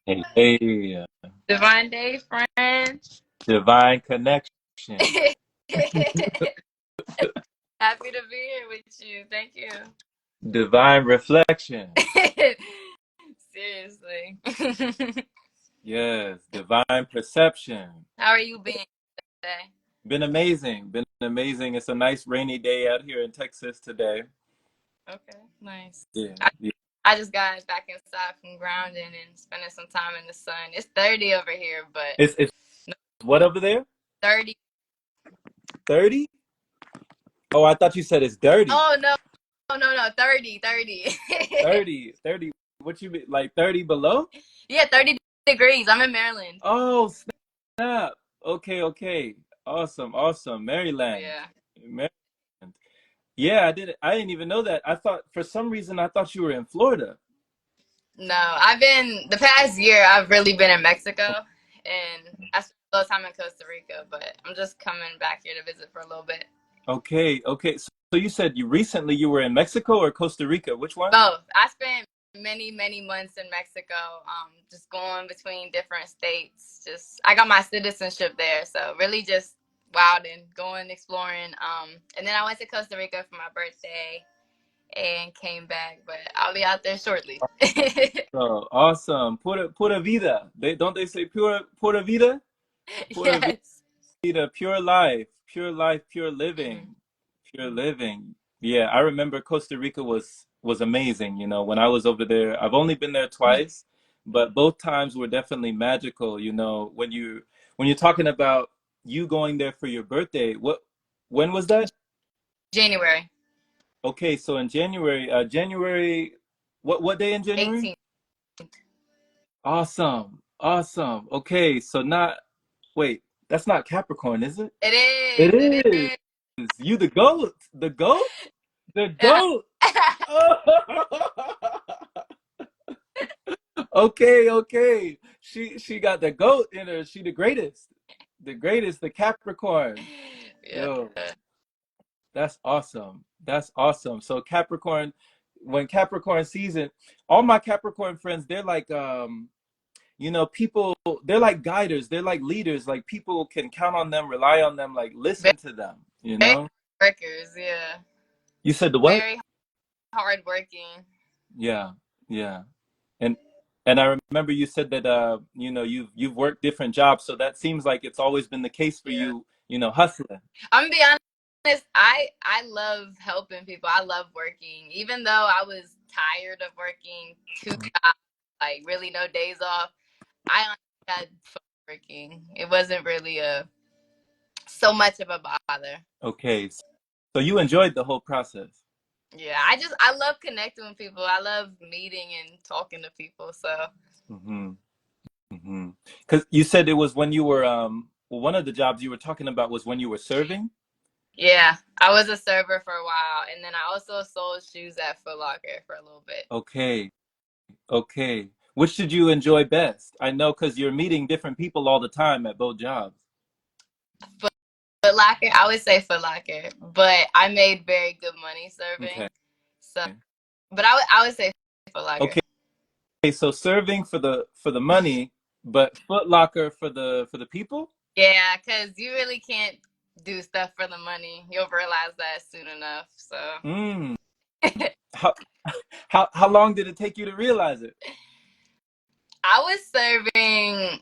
Hey, hey, Divine Day, friends. divine connection, Happy to be here with you. Thank you. divine reflection. Seriously. Yes, divine perception. How are you being today? Been amazing. Been amazing. It's a nice rainy day out here in Texas today. Okay, nice. Yeah. I, Yeah. I just got back inside from grounding and spending some time in the sun. It's 30 over here, but It's no, what over there? 30. 30? Oh, I thought you said it's dirty. Oh, no, no, 30, 30. 30, 30. What you mean? Like 30 below? Yeah, 30 degrees. I'm in Maryland. Oh, snap. Okay, okay. Awesome, awesome. Oh, Maryland. yeah. Maryland. Yeah, I didn't even know that. I thought for some reason I thought you were in Florida. No, I've been the past year. I've really been in Mexico, and I spent a little time in Costa Rica. But I'm just coming back here to visit for a little bit. Okay, okay. So you said you were in Mexico or Costa Rica? Which one? Both. I spent many months in Mexico, just going between different states. Just I got my citizenship there, so really just wilding, going exploring. And then I went to Costa Rica for my birthday and came back. But I'll be out there shortly. Oh, awesome. Pura vida. They say pura vida? Pura Yes. vida, pure life, pure Hmm. living, pure living. Yeah, I remember Costa Rica was amazing, when I was over there. I've only been there twice, but both times were definitely magical, when you're talking about you going there for your birthday. When was that? January Okay, so in January, what day in January? 18th. Awesome. Awesome. Okay, so not wait, that's not Capricorn, is it? It It is. It is. is. You the goat. The goat? The goat. Okay, okay. She got the goat in her. She the greatest. The greatest, the Capricorn. Yeah. Yo, that's awesome. That's awesome. So Capricorn, when Capricorn season, all my Capricorn friends, they're like people, they're like guiders, they're like leaders, like people can count on them, rely on them, like Very, listen to them, very workers. Yeah. you said the what? Very hard working. Yeah, yeah. And I remember you said that you've worked different jobs, so that seems like it's always been the case for Yeah. you, hustling. I'm gonna be honest. I love helping people. I love working, even though I was tired of working two jobs, like really no days off. I honestly had fun working. It wasn't really a so much of a bother. Okay, so you enjoyed the whole process. Yeah, I love connecting with people. I love meeting and talking to people. So Mm-hmm. Mm-hmm. Because you said it was when you were well, one of the jobs you were talking about was when you were serving. yeah, I was a server for a while, and then I also sold shoes at Foot Locker for a little bit. Okay, okay. Which did you enjoy best? I know because you're meeting different people all the time at both jobs. Foot Foot Locker, I would say Foot Locker, but I made very good money Okay. serving. So, but I would say Foot Locker. Okay. So serving for the money, but Foot Locker for the people. Yeah, because you really can't do stuff for the money. You'll realize that soon enough. So Mm. How how long did it take you to realize it? I was serving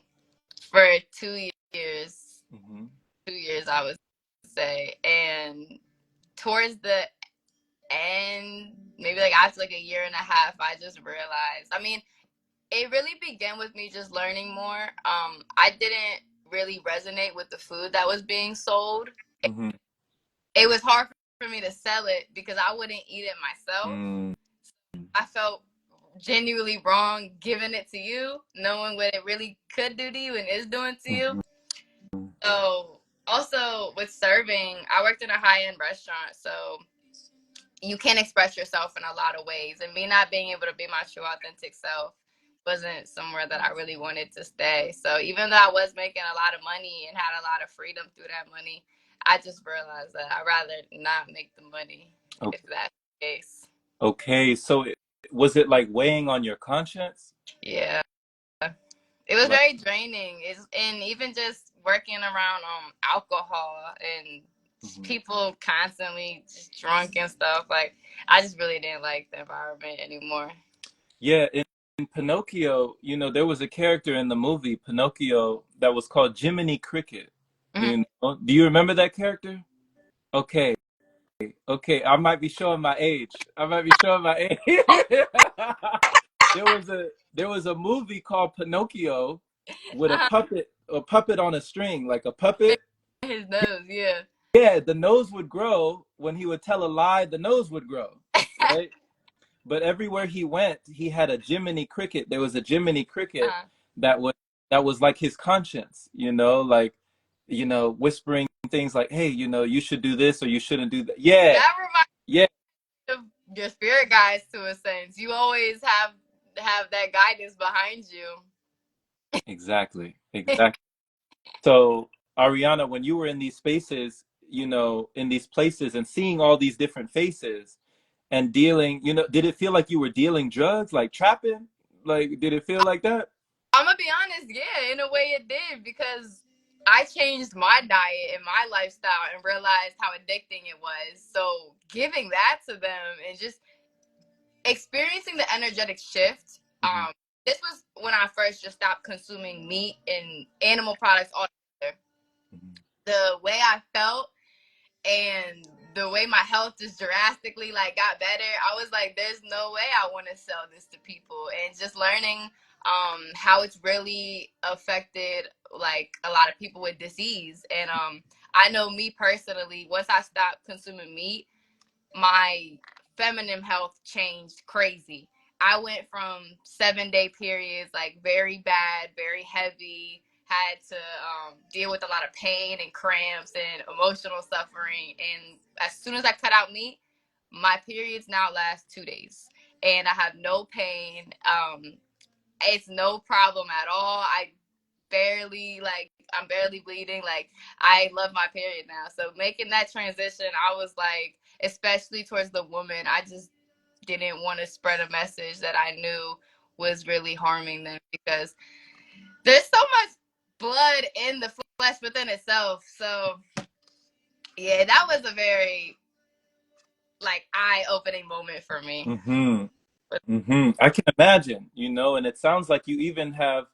for 2 years. Hmm. 2 years, I would say, and towards the end, maybe like after like a year and a half, I just realized. I mean, it really began with me just learning more. I didn't really resonate with the food that was being sold. Hmm. It was hard for me to sell it because I wouldn't eat it myself. Mm. I felt genuinely wrong giving it to you, knowing what it really could do to you and is doing to you. Hmm. So, also with serving, I worked in a high end restaurant, so you can express yourself in a lot of ways. And me not being able to be my true, authentic self wasn't somewhere that I really wanted to stay. So, even though I was making a lot of money and had a lot of freedom through that money, I just realized that I'd rather not make the money if that's the case. Okay, so was it like weighing on your conscience? Yeah. It was Like, very draining. And even just working around alcohol and mhm. people constantly just drunk and stuff. Like I just really didn't like the environment anymore. Yeah, in Pinocchio, there was a character in the movie Pinocchio that was called Jiminy Cricket. Mhm. Do you remember that character? Okay, okay, I might be showing my age. I might be showing my age. There was a movie called Pinocchio with a puppet on a string, like a puppet. His nose, yeah. Yeah, the nose would grow when he would tell a lie. The nose would grow, right? But everywhere he went, he had a Jiminy Cricket. There was a Jiminy Cricket uh-huh. that was that was like his conscience, like, whispering things like, "Hey, you should do this or you shouldn't do that." Yeah, That reminds yeah, me of your spirit guides to a sense. You always have that guidance behind you. exactly, exactly. So, Ariana, when you were in these spaces, in these places and seeing all these different faces and dealing, did it feel like you were dealing drugs, like trapping? Like, did it feel like that? I'm gonna be honest, yeah, in a way it did because I changed my diet and my lifestyle and realized how addicting it was. So giving that to them and just experiencing the energetic shift. Hmm. This was when I first just stopped consuming meat and animal products altogether. Hmm. The way I felt and the way my health just drastically like got better, I was like, there's no way I want to sell this to people. And just learning how it's really affected like a lot of people with disease. And I know me personally, once I stopped consuming meat, my feminine health changed crazy. I went from 7 day periods, like very bad, very heavy, had to deal with a lot of pain and cramps and emotional suffering. And as soon as I cut out meat, my periods now last 2 days. And I have no pain. It's no problem at all. I'm barely bleeding. Like I love my period now. So making that transition, I was like, especially towards the woman, I just didn't want to spread a message that I knew was really harming them because there's so much blood in the flesh within itself. So yeah, that was a very like eye opening moment for me. Hmm. I can imagine, and it sounds like you even have,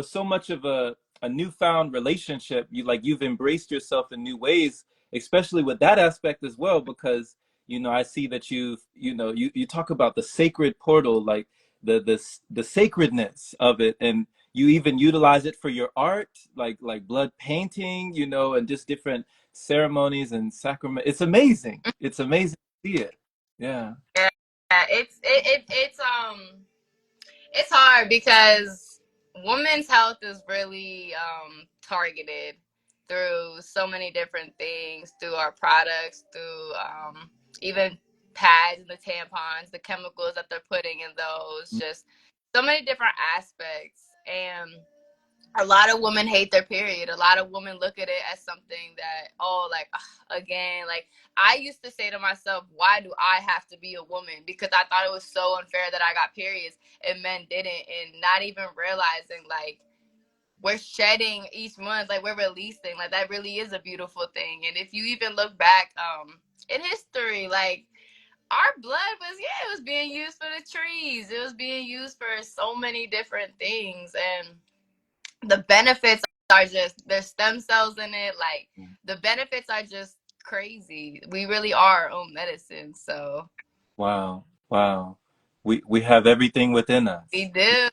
so much of a newfound relationship. You've embraced yourself in new ways, especially with that aspect as well, because, I see that you talk about the sacred portal, like the sacredness of it, and you even utilize it for your art, like blood painting, and just different ceremonies and sacrament. It's amazing. It's amazing to see it. Yeah. Yeah, it's hard because women's health is really targeted through so many different things, through our products, through even pads and the tampons, the chemicals that they're putting in those, just so many different aspects. And a lot of women hate their period. A lot of women look at it as something that, oh, like, again, like I used to say to myself, why do I have to be a woman? Because I thought it was so unfair that I got periods and men didn't, and not even realizing like we're shedding each month, like we're releasing, like that really is a beautiful thing. And if you even look back in history, like our blood was, yeah, it was being used for the trees. It was being used for so many different things, and the benefits are just there's stem cells in it. Like the benefits are just crazy. We really are our own medicine. So Wow. Wow. We have everything within we us. do,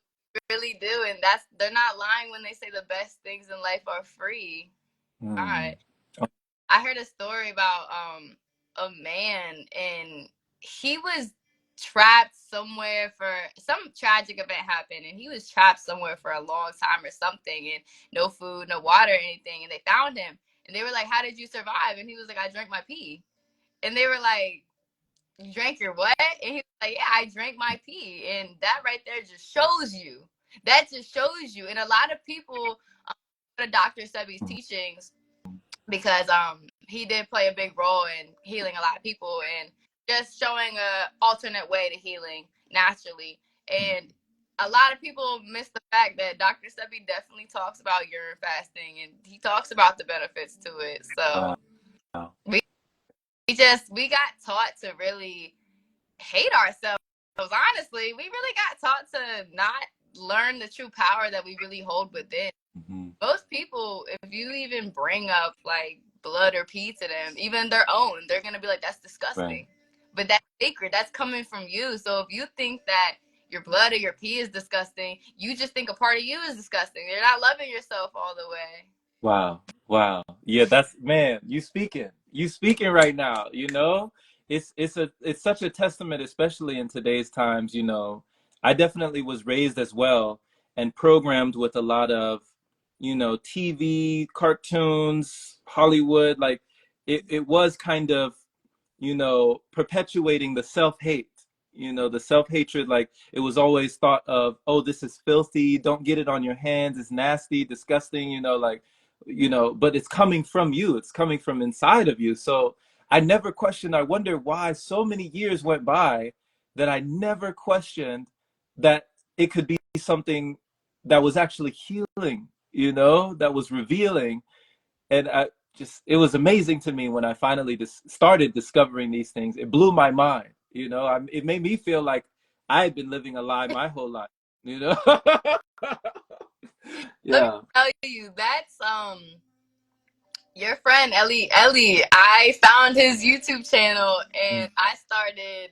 really do. And that's they're not lying when they say the best things in life are free. All Hmm. right. I heard a story about a man and he was trapped somewhere for some tragic event happened and he was trapped somewhere for a long time or something and no food, no water, anything, and they found him and they were like, how did you survive? And he was like, I drank my pee. And they were like, you drank your what? And he was like, yeah, I drank my pee. And that right there just shows you. That just shows you. And a lot of people, the Dr. Sebi's teachings, because he did play a big role in healing a lot of people and just showing a alternate way to healing naturally. And a lot of people miss the fact that Dr. Sebi definitely talks about urine fasting, and he talks about the benefits to it. Wow. So we got taught to really hate ourselves. Honestly, we really got taught to not learn the true power that we really hold within. Mm-hmm. Most people, if you even bring up like blood or pee to them, even their own, they're gonna be like, "That's Right. disgusting." But that's sacred. That's coming from you. So if you think that your blood or your pee is disgusting, you just think a part of you is disgusting. You're not loving yourself all the way. Wow. Wow. Yeah, that's man, you speaking. You speaking right now, you know? It's such a testament, especially in today's times, you know. I definitely was raised as well and programmed with a lot of, you know, TV, cartoons, Hollywood, like it was kind of, you know, perpetuating the self-hate, you know, the self-hatred. Like it was always thought of, oh, this is filthy, don't get it on your hands, it's nasty, disgusting, you know, like, you know, but it's coming from you, it's coming from inside of you. So I never questioned. I wonder why so many years went by that I never questioned that it could be something that was actually healing, you know, that was revealing. And I just, it was amazing to me when I finally started discovering these things. It blew my mind, you know. It made me feel like I had been living a lie my whole life, you know. Let me Yeah. tell you, that's your friend Ellie. I found his YouTube channel Mm-hmm. and I started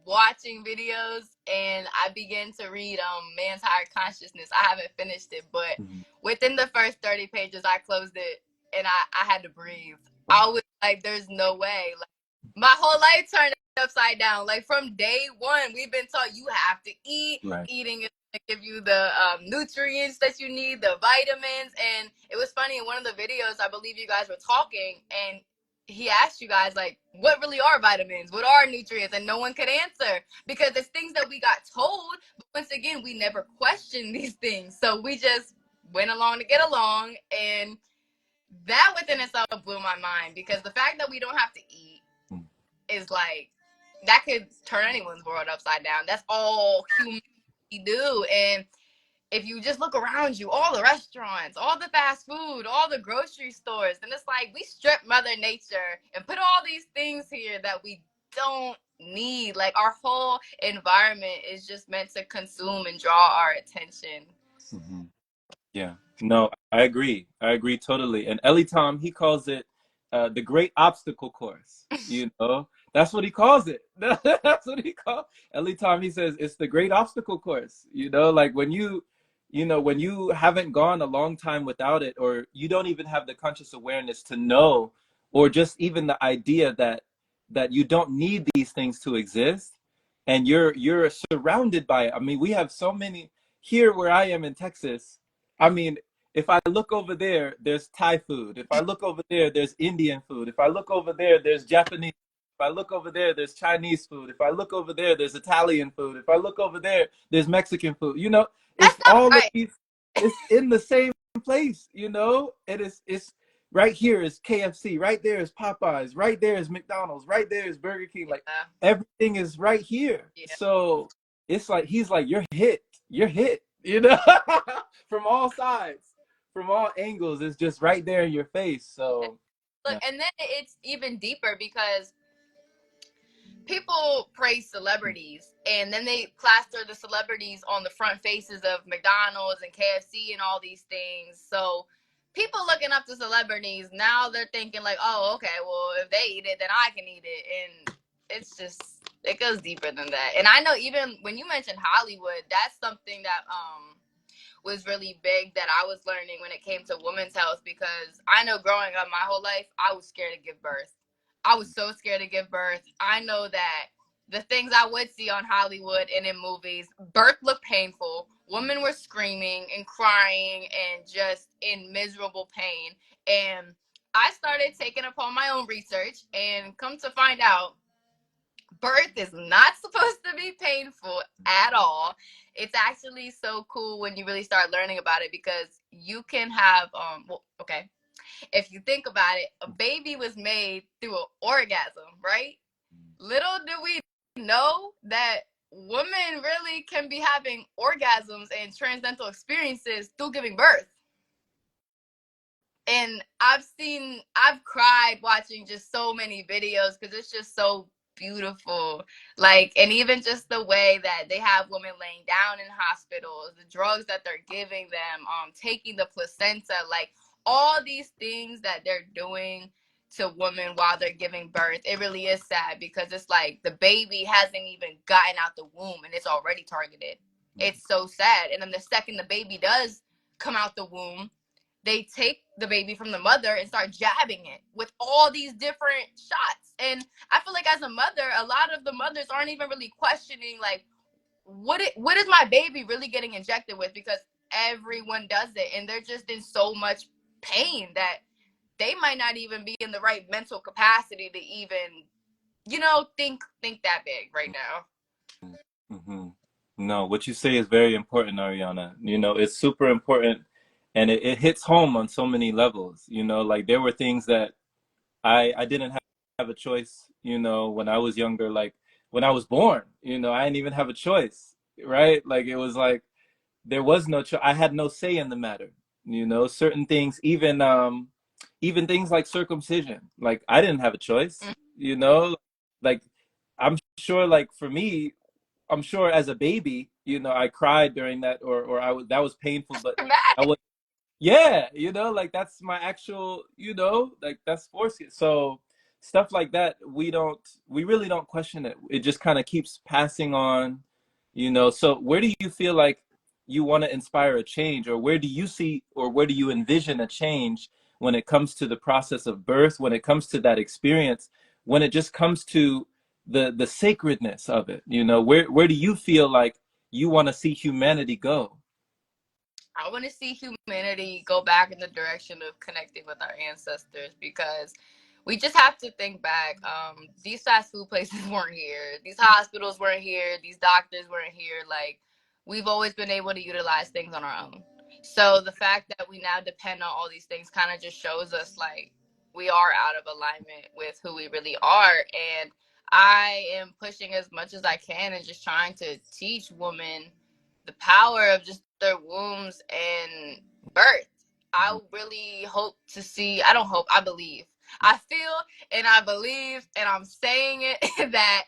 watching videos, and I began to read Man's Higher Consciousness. I haven't finished it, but within the first 30 pages I closed it, and I had to breathe. I Wow. was like, there's no way. Like, my whole life turned upside down. Like from day one, we've been taught you have to eat. Right. Eating is to give you the nutrients that you need, the vitamins. And it was funny in one of the videos, I believe you guys were talking, and he asked you guys like, what really are vitamins, what are nutrients, and no one could answer because it's things that we got told, but once again we never questioned these things, so we just went along to get along. And that within itself blew my mind, because the fact that we don't have to eat is like, that could turn anyone's world upside down. That's all humans do. And if you just look around you, all the restaurants, all the fast food, all the grocery stores, and it's like we strip Mother Nature and put all these things here that we don't need. Like our whole environment is just meant to consume and draw our attention. Mm-hmm. Yeah, no, I agree. I agree totally. And Ellie Tom, he calls it the great obstacle course. You know, that's what he calls it. That's what he calls Ellie Tom. He says it's the great obstacle course. You know, like when you know, when you haven't gone a long time without it, or you don't even have the conscious awareness to know, or just even the idea that you don't need these things to exist, and you're surrounded by it. I mean, we have so many here where I am in Texas. I mean, if I look over there, there's Thai food. If I look over there, there's Indian food. If I look over there, there's Japanese. If I look over there, there's Chinese food. If I look over there, there's Italian food. If I look over there, there's Mexican food. You know, That's it's not all of right. these, it's in the same place, you know? It's right here is KFC, right there is Popeyes, right there is McDonald's, right there is Burger King. Like Yeah, everything is right here. yeah. So it's like he's like, you're hit, you know, from all sides, from all angles. It's just right there in your face. So Look, yeah. and then it's even deeper because people praise celebrities and then they plaster the celebrities on the front faces of McDonald's and KFC and all these things. So people looking up to celebrities, now they're thinking like, oh, okay, well, if they eat it, then I can eat it. And it's just, it goes deeper than that. And I know even when you mentioned Hollywood, that's something that was really big that I was learning when it came to women's health, because I know growing up my whole life, I was scared to give birth. I was so scared to give birth. I know that the things I would see on Hollywood and in movies, birth looked painful. Women were screaming and crying and just in miserable pain. And I started taking upon my own research and come to find out birth is not supposed to be painful at all. It's actually so cool when you really start learning about it, because you can have well, okay, if you think about it, a baby was made through an orgasm, right? Little do we know that women really can be having orgasms and transcendental experiences through giving birth. And I've cried watching just so many videos because it's just so beautiful. Like, and even just the way that they have women laying down in hospitals, the drugs that they're giving them, taking the placenta, like all these things that they're doing to women while they're giving birth. It really is sad because it's like the baby hasn't even gotten out the womb and it's already targeted. It's so sad. And then the second the baby does come out the womb, they take the baby from the mother and start jabbing it with all these different shots. And I feel like as a mother, a lot of the mothers aren't even really questioning like what is my baby really getting injected with, because everyone does it and they're just in so much pain that they might not even be in the right mental capacity to even, think that big right now. Hmm. No, what you say is very important, Ariana. It's super important, and it hits home on so many levels. Like there were things that I didn't have a choice, when I was younger, like when I was born, I didn't even have a choice, right? Like it was like there was no choice. I had no say in the matter. Certain things, even things like circumcision, like I didn't have a choice, like I'm sure like for me, I'm sure as a baby, I cried during that, or that was painful, but I Dramatic. was, yeah, like that's my actual, like that's forced. So stuff like that, we really don't question it. It just kind of keeps passing on, So where do you feel like you want to inspire a change, or where do you see, or where do you envision a change when it comes to the process of birth, when it comes to that experience, when it just comes to the sacredness of it? Where do you feel like you want to see humanity go? I want to see humanity go back in the direction of connecting with our ancestors, because we just have to think back. These fast food places weren't here. These hospitals weren't here. These doctors weren't here. Like, we've always been able to utilize things on our own. So the fact that we now depend on all these things kind of just shows us like we are out of alignment with who we really are. And I am pushing as much as I can and just trying to teach women the power of just their wombs and birth. I really hope to see, I don't hope, I believe. I feel and I believe, and I'm saying it, that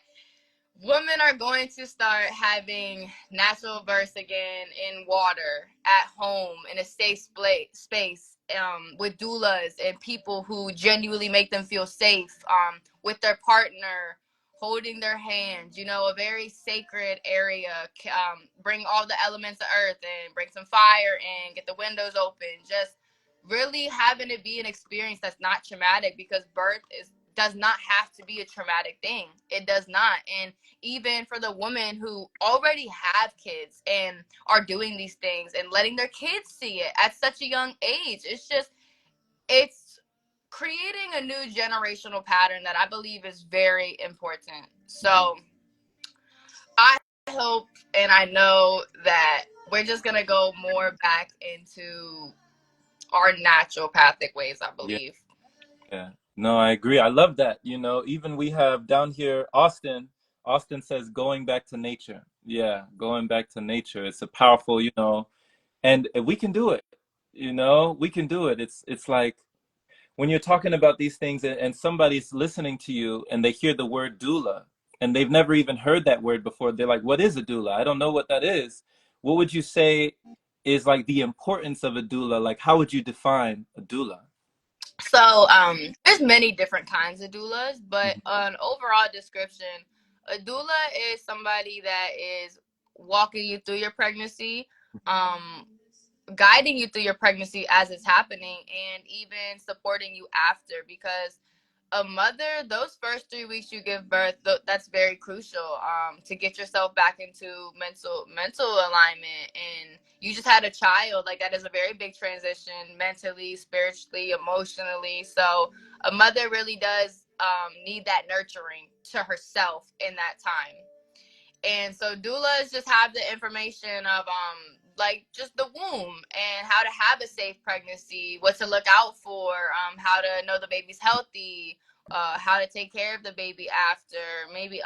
women are going to start having natural births again in water, at home, in a safe space, with doulas and people who genuinely make them feel safe, with their partner, holding their hand, a very sacred area. Bring all the elements of earth and bring some fire and get the windows open. Just really having it be an experience that's not traumatic, because birth does not have to be a traumatic thing. It does not. And even for the women who already have kids and are doing these things and letting their kids see it at such a young age, it's creating a new generational pattern that I believe is very important. So I hope and I know that we're just going to go more back into our naturopathic ways, I Yeah. believe. Yeah. No, I agree. I love that. Even we have down here, Austin says going back to nature. Yeah, going back to nature. It's a powerful, and we can do it. We can do it. It's like when you're talking about these things, and somebody's listening to you and they hear the word doula and they've never even heard that word before. They're like, "What is a doula? I don't know what that is." What would you say is like the importance of a doula? Like, how would you define a doula? So there's many different kinds of doulas, but an overall description, a doula is somebody that is walking you through your pregnancy, um, guiding you through your pregnancy as it's happening, and even supporting you after. Because a mother, those first 3 weeks you give birth, that's very crucial, to get yourself back into mental alignment. And you just had a child, like that is a very big transition, mentally, spiritually, emotionally. So a mother really does need that nurturing to herself in that time. And so doulas just have the information of like just the womb and how to have a safe pregnancy, what to look out for, how to know the baby's healthy, how to take care of the baby after, maybe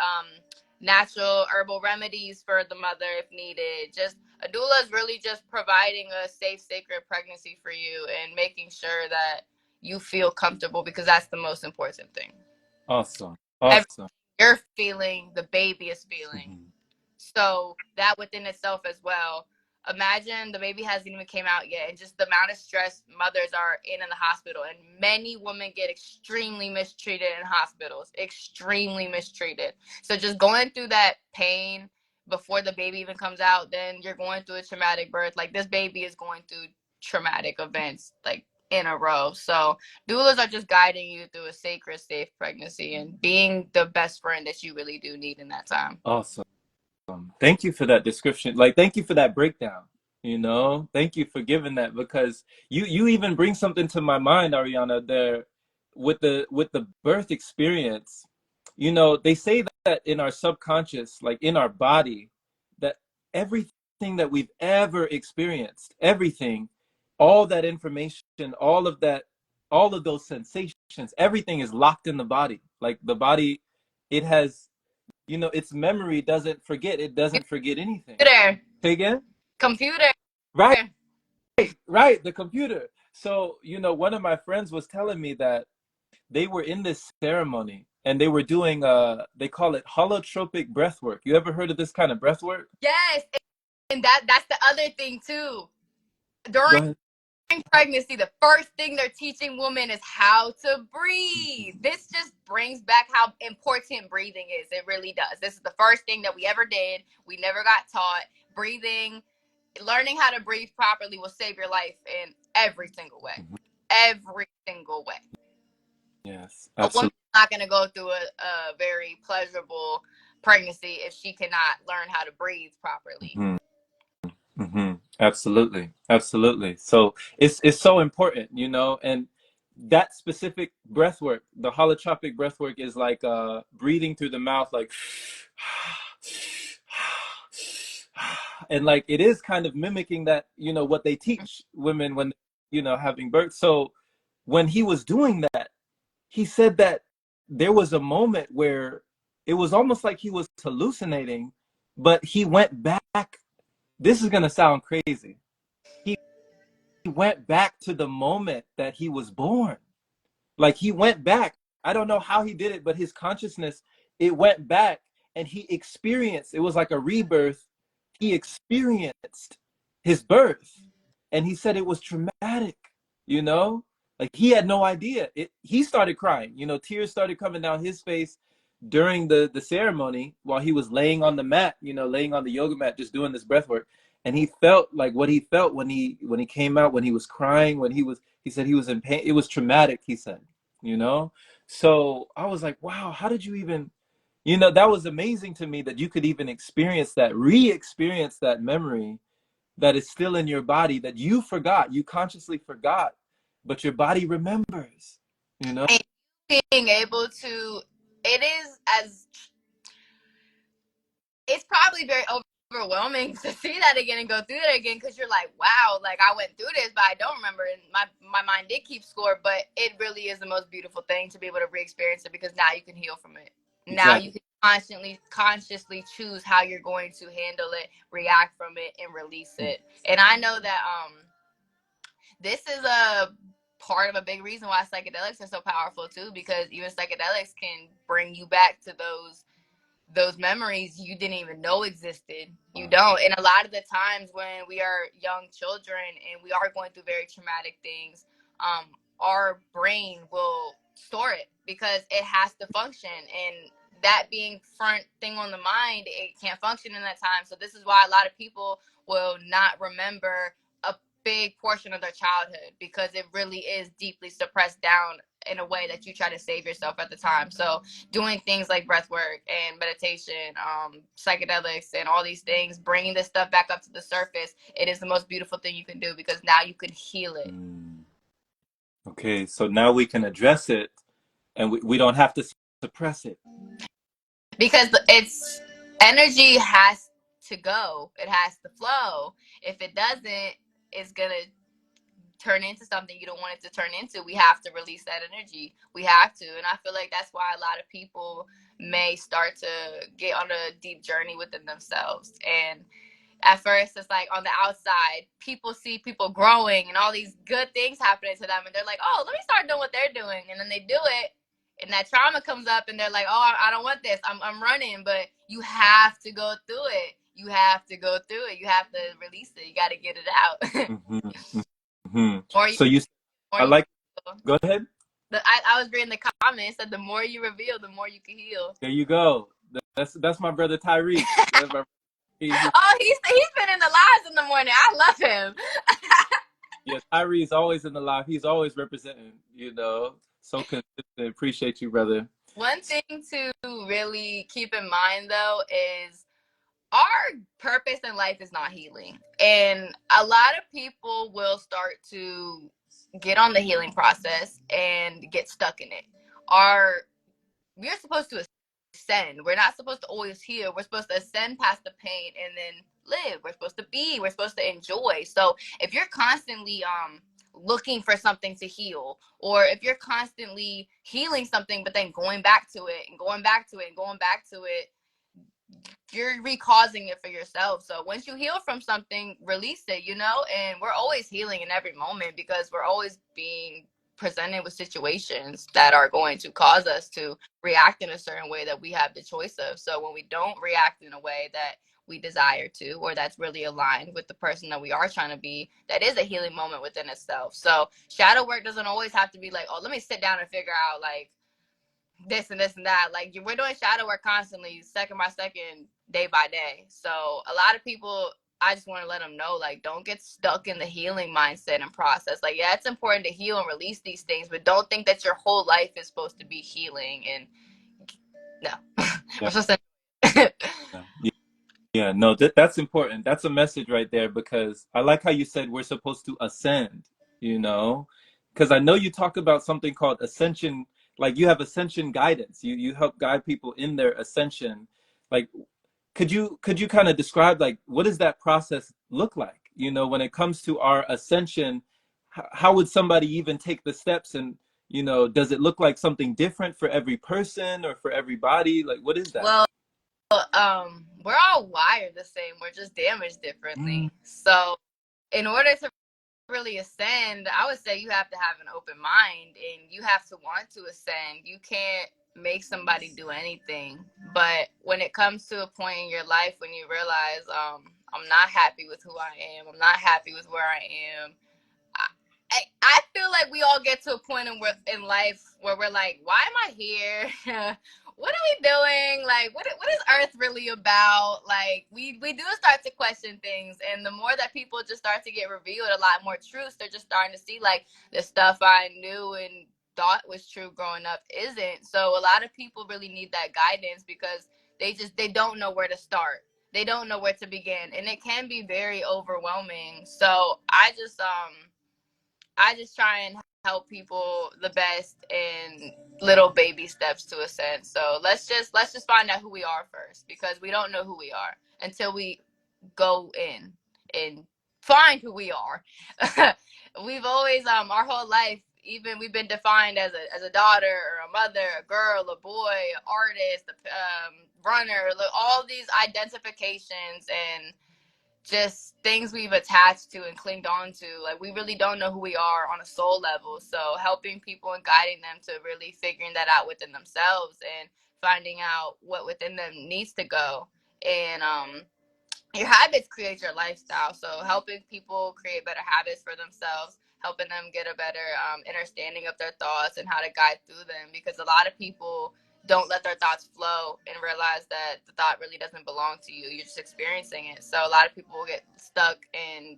natural herbal remedies for the mother if needed. Just a doula is really just providing a safe, sacred pregnancy for you and making sure that you feel comfortable, because that's the most important thing. Awesome. Everything Awesome. you're feeling, the baby is feeling. Mhm. So that within itself as well. Imagine the baby hasn't even came out yet, and just the amount of stress mothers are in the hospital. And many women get extremely mistreated in hospitals, extremely mistreated. So just going through that pain before the baby even comes out, then you're going through a traumatic birth. Like, this baby is going through traumatic events, like, in a row. So doulas are just guiding you through a sacred, safe pregnancy and being the best friend that you really do need in that time. Awesome. Thank you for that description. Like, thank you for that breakdown. You know, thank you for giving that, because you even bring something to my mind, Ariana, there with the birth experience. You know, they say that in our subconscious, like in our body, that everything that we've ever experienced, everything, all that information, all of that, all of those sensations, everything is locked in the body. Like the body, it has, you know, its memory doesn't forget. It doesn't forget anything. Computer. Say again? Computer. Right, right, the computer. So, you know, one of my friends was telling me that they were in this ceremony and they were doing they call it holotropic breath work. You ever heard of this kind of breath work? Yes, and that's the other thing too. Go During ahead. pregnancy, the first thing they're teaching women is how to breathe. This just brings back how important breathing is. It really does. This is the first thing that we ever did. We never got taught. Breathing, learning how to breathe properly will save your life in every single way. Mhm. Every single way. Yes, A woman's absolutely. not going to go through a very pleasurable pregnancy if she cannot learn how to breathe properly. Mhm. Absolutely, absolutely. So it's so important, you know, and that specific breath work, the holotropic breath work, is like breathing through the mouth, like, and like it is kind of mimicking that, you know, what they teach women when, you know, having birth. So when he was doing that, he said that there was a moment where it was almost like he was hallucinating, but he went back. This is gonna sound crazy. He went back to the moment that he was born. Like he went back. I don't know how he did it, but his consciousness, it went back and he experienced, it was like a rebirth. He experienced his birth. And he said it was traumatic, you know? Like he had no idea. He started crying. You know, tears started coming down his face during the ceremony while he was laying on the mat, you know, laying on the yoga mat, just doing this breath work. And he felt like what he felt when he came out, when he was crying, when he said he was in pain. It was traumatic, he said, you know? So I was like, wow, how did you even, you know, that was amazing to me that you could even experience that, re-experience that memory that is still in your body that you forgot, you consciously forgot, but your body remembers, you know? And being able to, it is as, it's probably very overwhelming to see that again and go through that again, because you're like, wow, like I went through this, but I don't remember, and my mind did keep score. But it really is the most beautiful thing to be able to re-experience it, because now you can heal from it. Now you Exactly. can consciously choose how you're going to handle it, react from it, and release it. And I know that this is a part of a big reason why psychedelics are so powerful too, because even psychedelics can bring you back to those memories you didn't even know existed. You Wow. don't. And a lot of the times when we are young children and we are going through very traumatic things, our brain will store it because it has to function. And that being front thing on the mind, it can't function in that time. So this is why a lot of people will not remember a big portion of their childhood, because it really is deeply suppressed down in a way that you try to save yourself at the time. So doing things like breath work and meditation, psychedelics, and all these things, bringing this stuff back up to the surface, it is the most beautiful thing you can do, because now you can heal it. Mm. Okay, so now we can address it and we don't have to suppress it. Because it's energy has to go, it has to flow. If it doesn't, it's gonna turn into something you don't want it to turn into. We have to release that energy. We have to. And I feel like that's why a lot of people may start to get on a deep journey within themselves. And at first it's like on the outside, people see people growing and all these good things happening to them, and they're like, oh, let me start doing what they're doing. And then they do it, and that trauma comes up, and they're like, oh, I don't want this. I'm running. But you have to go through it. You have to go through it. You have to release it. You got to get it out. Hmm. Hmm. More you, So you, more I you. like. Go ahead. I was reading the comments that the more you reveal, the more you can heal. There you go. That's my brother Tyrese. That's my Oh, he's been in the lives in the morning. I love him. yeah, Tyrese always in the live. He's always representing. So consistent. Appreciate you, brother. One thing to really keep in mind though is our purpose in life is not healing. And a lot of people will start to get on the healing process and get stuck in it. Our We're supposed to ascend. We're not supposed to always heal. We're supposed to ascend past the pain and then live. We're supposed to be. We're supposed to enjoy. So if you're constantly looking for something to heal, or if you're constantly healing something but then going back to it and going back to it and going back to it, you're recausing it for yourself. So once you heal from something, release it, and we're always healing in every moment because we're always being presented with situations that are going to cause us to react in a certain way that we have the choice of. So when we don't react in a way that we desire to, or that's really aligned with the person that we are trying to be, that is a healing moment within itself. So shadow work doesn't always have to be like, oh, let me sit down and figure out like this and this and that. Like we're doing shadow work constantly, second by second, day by day. So a lot of people, I just want to let them know, like, don't get stuck in the healing mindset and process. Like, yeah, it's important to heal and release these things, but don't think that your whole life is supposed to be healing. And no, Yeah. we're supposed to. Yeah. Yeah, no, that's important. That's a message right there because I like how you said we're supposed to ascend, you know, because I know you talk about something called ascension, like you have ascension guidance. You help guide people in their ascension. Like, could you kind of describe like what does that process look like? When it comes to our ascension, how would somebody even take the steps and, does it look like something different for every person or for everybody? Like, what is that? Well, we're all wired the same. We're just damaged Mm, differently. So in order to really ascend, I would say you have to have an open mind and you have to want to ascend. You can't make somebody do anything. But when it comes to a point in your life when you realize, I'm not happy with who I am, I'm not happy with where I am, I feel like we all get to a point in life where we're like, why am I here? What are we doing? Like, what is Earth really about? Like, we do start to question things. And the more that people just start to get revealed a lot more truths, they're just starting to see, like, the stuff I knew and thought was true growing up isn't. So a lot of people really need that guidance because they don't know where to start. They don't know where to begin. And it can be very overwhelming. So I just try and help people the best in little baby steps to ascend. So let's just find out who we are first because we don't know who we are until we go in and find who we are. We've always our whole life, even we've been defined as a daughter or a mother, a girl, a boy, an artist, a runner, all these identifications and just things we've attached to and clinged on to. Like we really don't know who we are on a soul level. So helping people and guiding them to really figuring that out within themselves and finding out what within them needs to go. And your habits create your lifestyle. So helping people create better habits for themselves, helping them get a better understanding of their thoughts and how to guide through them. Because a lot of people don't let their thoughts flow and realize that the thought really doesn't belong to you. You're just experiencing it. So a lot of people will get stuck and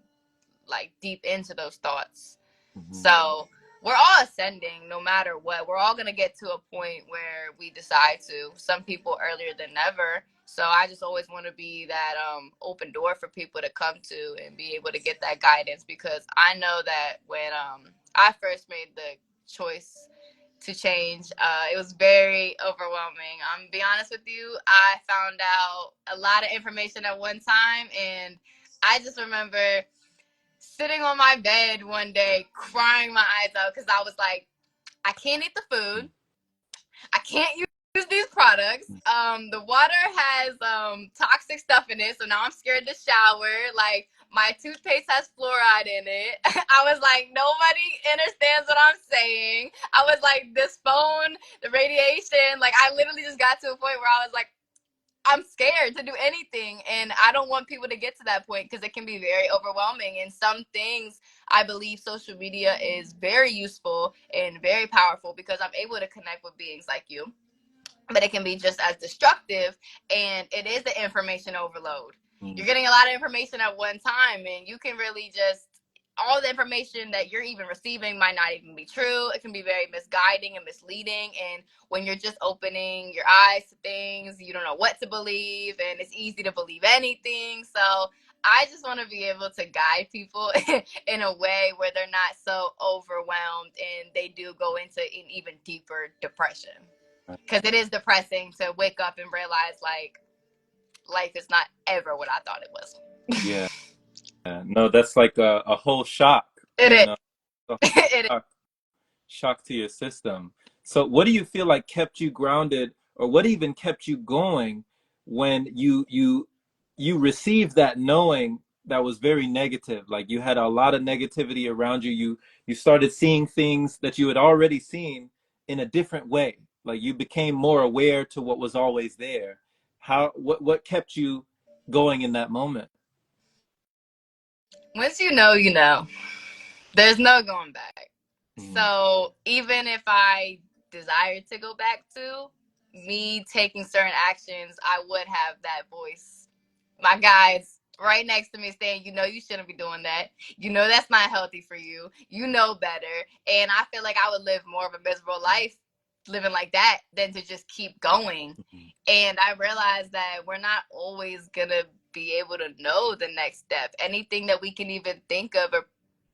like deep into those thoughts. mhm. So we're all ascending no matter what. We're all going to get to a point where we decide to. Some people earlier than ever. So I just always want to be that open door for people to come to and be able to get that guidance because I know that when I first made the choice to change, it was very overwhelming. I'm gonna be honest with you. I found out a lot of information at one time, and I just remember sitting on my bed one day crying my eyes out because I was like, I can't eat the food. I can't use use these products. The water has toxic stuff in it, so now I'm scared to shower. Like my toothpaste has fluoride in it. I was like, nobody understands what I'm saying. I was like, this phone, the radiation. Like I literally just got to a point where I was like, I'm scared to do anything, and I don't want people to get to that point because it can be very overwhelming. And some things I believe social media is very useful and very powerful because I'm able to connect with beings like you, but it can be just as destructive, and it is the information overload. You're getting a lot of information at one time, and you can really just, all the information that you're even receiving might not even be true. It can be very misguiding and misleading, and when you're just opening your eyes to things, you don't know what to believe, and it's easy to believe anything. So I just want to be able to guide people in a way where they're not so overwhelmed and they do go into an even deeper depression, because it is depressing to wake up and realize like life is not ever what I thought it was. Yeah. No, that's like a whole shock, It is. a whole It is. shock to your system. So what do you feel like kept you grounded, or what even kept you going when you received that knowing that was very negative? Like you had a lot of negativity around you. You started seeing things that you had already seen in a different way. Like you became more aware to what was always there. How what kept you going in that moment? Once you know, you know. There's no going back. Mm, So even if I desired to go back to me taking certain actions, I would have that voice, my guides right next to me saying, you know, you shouldn't be doing that. You know, that's not healthy for you. You know better. And I feel like I would live more of a miserable life living like that than to just keep going. mm, And I realized that we're not always going to be able to know the next step. Anything that we can even think of or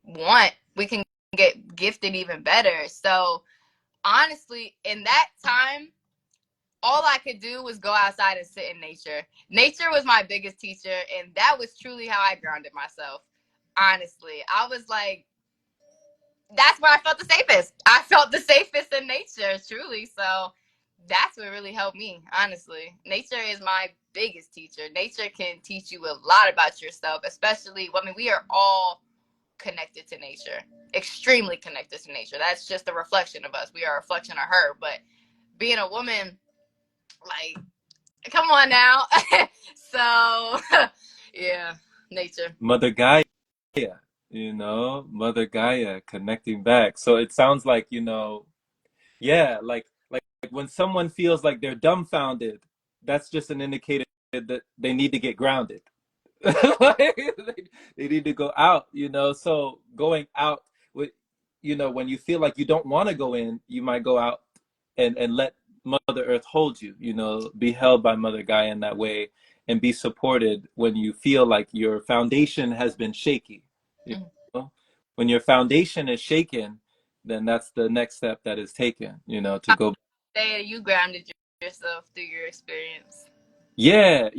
want, we can get gifted even better. So honestly, in that time, all I could do was go outside and sit in nature. Nature was my biggest teacher, and that was truly how I grounded myself. Honestly, I was like, that's where I felt the safest. I felt the safest in nature, truly. So that's what really helped me, honestly. Nature is my biggest teacher. Nature can teach you a lot about yourself, especially, I mean, we are all connected to nature, extremely connected to nature. That's just a reflection of us. We are a reflection of her. But being a woman, like, come on now. So, yeah, nature. Mother Gaia, Mother Gaia connecting back. So it sounds like, yeah, like when someone feels like they're dumbfounded, that's just an indicator that they need to get grounded. Like, they need to go out, So going out with, when you feel like you don't want to go in, you might go out and let Mother Earth hold you, be held by Mother Gaia in that way, and be supported when you feel like your foundation has been shaky. You know? When your foundation is shaken, then that's the next step that is taken, to go. Say you grounded yourself through your experience. Yeah,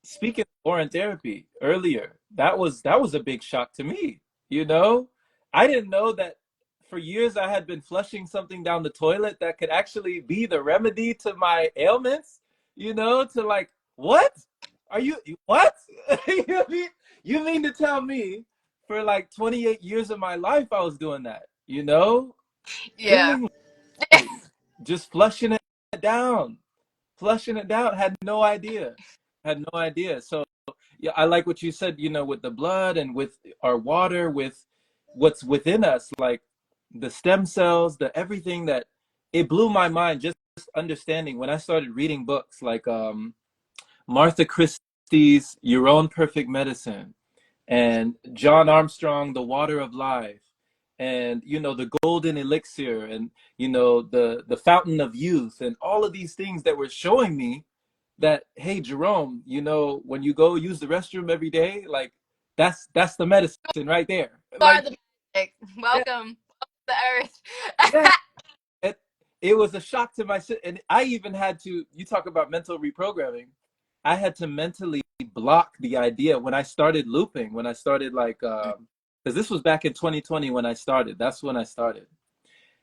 speaking of foreign therapy earlier, that was a big shock to me. You know, I didn't know that for years I had been flushing something down the toilet that could actually be the remedy to my ailments. To like, what? Are you what? You mean to tell me for like 28 years of my life I was doing that, Yeah. willingly, just flushing it down, had no idea. So yeah, I like what you said, with the blood and with our water, with what's within us, like the stem cells, the everything, that it blew my mind, just understanding when I started reading books like Martha Christie's Your Own Perfect Medicine, and John Armstrong, The Water of Life, and the golden elixir, and the fountain of youth, and all of these things that were showing me that, hey, Jerome, when you go use the restroom every day, like that's the medicine right there. You are Like, the magic. yeah, Welcome to the earth. yeah. it, it was a shock to my, and I even had to, you talk about mental reprogramming, I had to mentally block the idea when I started looping, when I started like because this was back in 2020 when I started. That's when I started.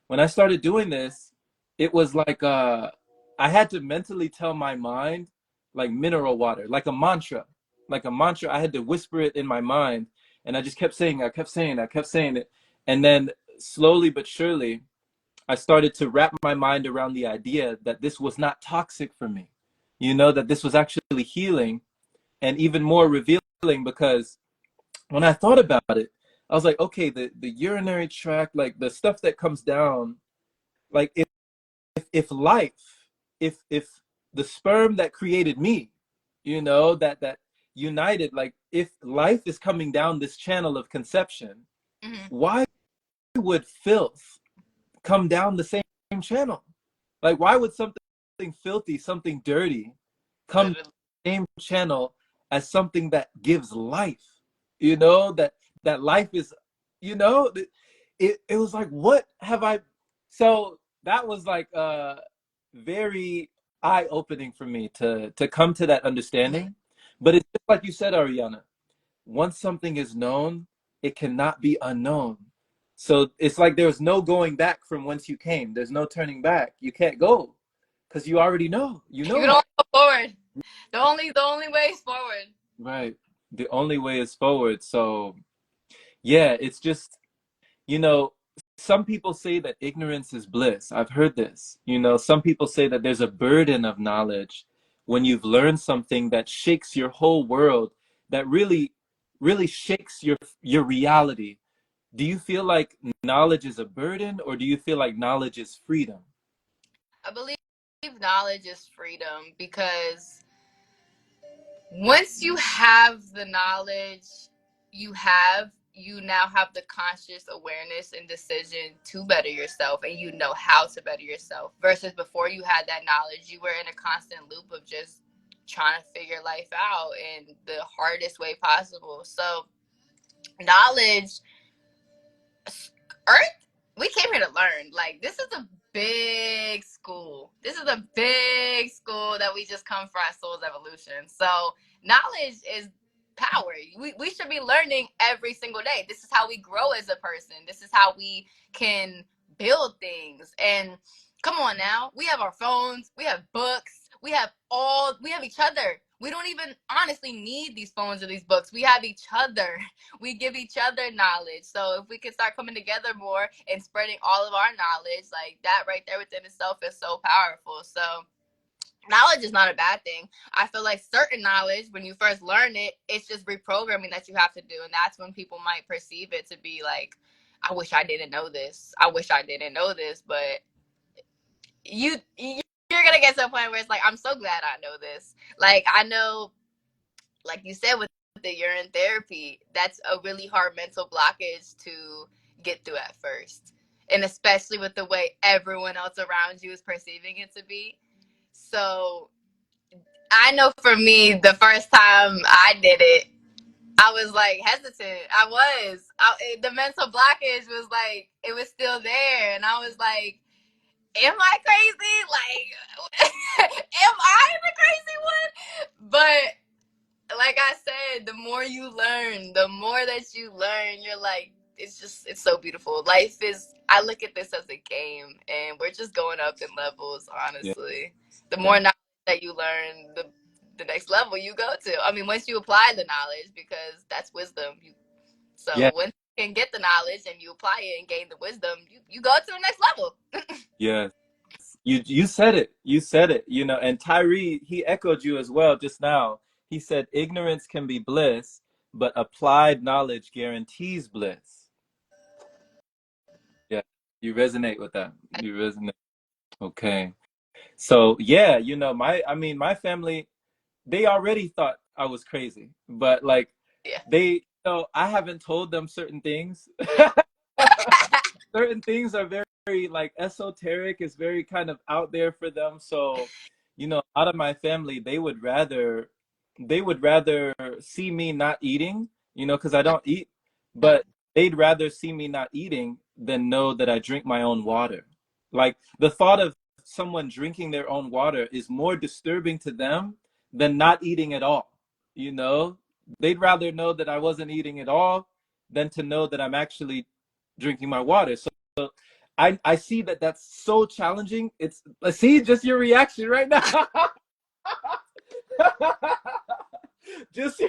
When I started doing this, it was like I had to mentally tell my mind like mineral water, like a mantra, like a mantra. I had to whisper it in my mind, and I just kept saying, I kept saying, I kept saying it, and then slowly but surely, I started to wrap my mind around the idea that this was not toxic for me, that this was actually healing and even more revealing because when I thought about it, I was like, okay, the urinary tract, like the stuff that comes down, like if life, if the sperm that created me, that united, like if life is coming down this channel of conception, Hmm. why would filth come down the same channel? Like why would something filthy, something dirty come Literally. same channel as something that gives life, that life is, you know it was like, what have I, so that was like very eye-opening for me to come to that Mhm. understanding. But it's just like you said, Ariana, once something is known, it cannot be unknown. So it's like there's no going back from whence you came. There's no turning back. You can't go because you already know. You You know can now. only go forward. The only way is forward. Right. The only way is forward. So, yeah, it's just, you know, some people say that ignorance is bliss. I've heard this. Some people say that there's a burden of knowledge when you've learned something that shakes your whole world, that really, really shakes your reality. Do you feel like knowledge is a burden, or do you feel like knowledge is freedom? I believe knowledge is freedom because once you have the knowledge you now have the conscious awareness and decision to better yourself, and you know how to better yourself, versus before you had that knowledge you were in a constant loop of just trying to figure life out in the hardest way possible. So knowledge, Earth, we came here to learn. Like, this is a big school. This is a big school that we just come for our soul's evolution. So knowledge is power. We should be learning every single day. This is how we grow as a person. This is how we can build things. And come on now, we have our phones, we have books, we have each other. We don't even honestly need these phones or these books. We have each other. We give each other knowledge. So if we can start coming together more and spreading all of our knowledge, like that right there within itself is so powerful. So knowledge is not a bad thing. I feel like certain knowledge, when you first learn it, it's just reprogramming that you have to do. And that's when people might perceive it to be like, I wish I didn't know this. I wish I didn't know this. But you're gonna get to a point where it's like, I'm so glad I know this. Like, I know, like you said, with the urine therapy, that's a really hard mental blockage to get through at first. And especially with the way everyone else around you is perceiving it to be. So I know for me, the first time I did it, I was like hesitant. The mental blockage was like, it was still there. And I was like, am I crazy? Like, am I the crazy one? But like I said, the more you learn, the more that you learn, you're like, it's so beautiful. Life is, I look at this as a game, and we're just going up in levels, Yeah. honestly. The Yeah. more knowledge that you learn, the next level you go to. I mean, once you apply the knowledge, because that's wisdom. Yeah. So once you can get the knowledge and you apply it and gain the wisdom, you go to the next level. Yeah. You said it. You said it. And Tyree, he echoed you as well just now. He said ignorance can be bliss, but applied knowledge guarantees bliss. Yeah. You resonate with that. You resonate. Okay. So yeah, my family, they already thought I was crazy, but like Yeah. I haven't told them certain things. Certain things are very like esoteric. It's very kind of out there for them. So, out of my family, they would rather see me not eating, because I don't eat, but they'd rather see me not eating than know that I drink my own water. Like the thought of someone drinking their own water is more disturbing to them than not eating at all. You know, they'd rather know that I wasn't eating at all than to know that I'm actually drinking my water. So I see that that's so challenging. It's see just your reaction right now. Just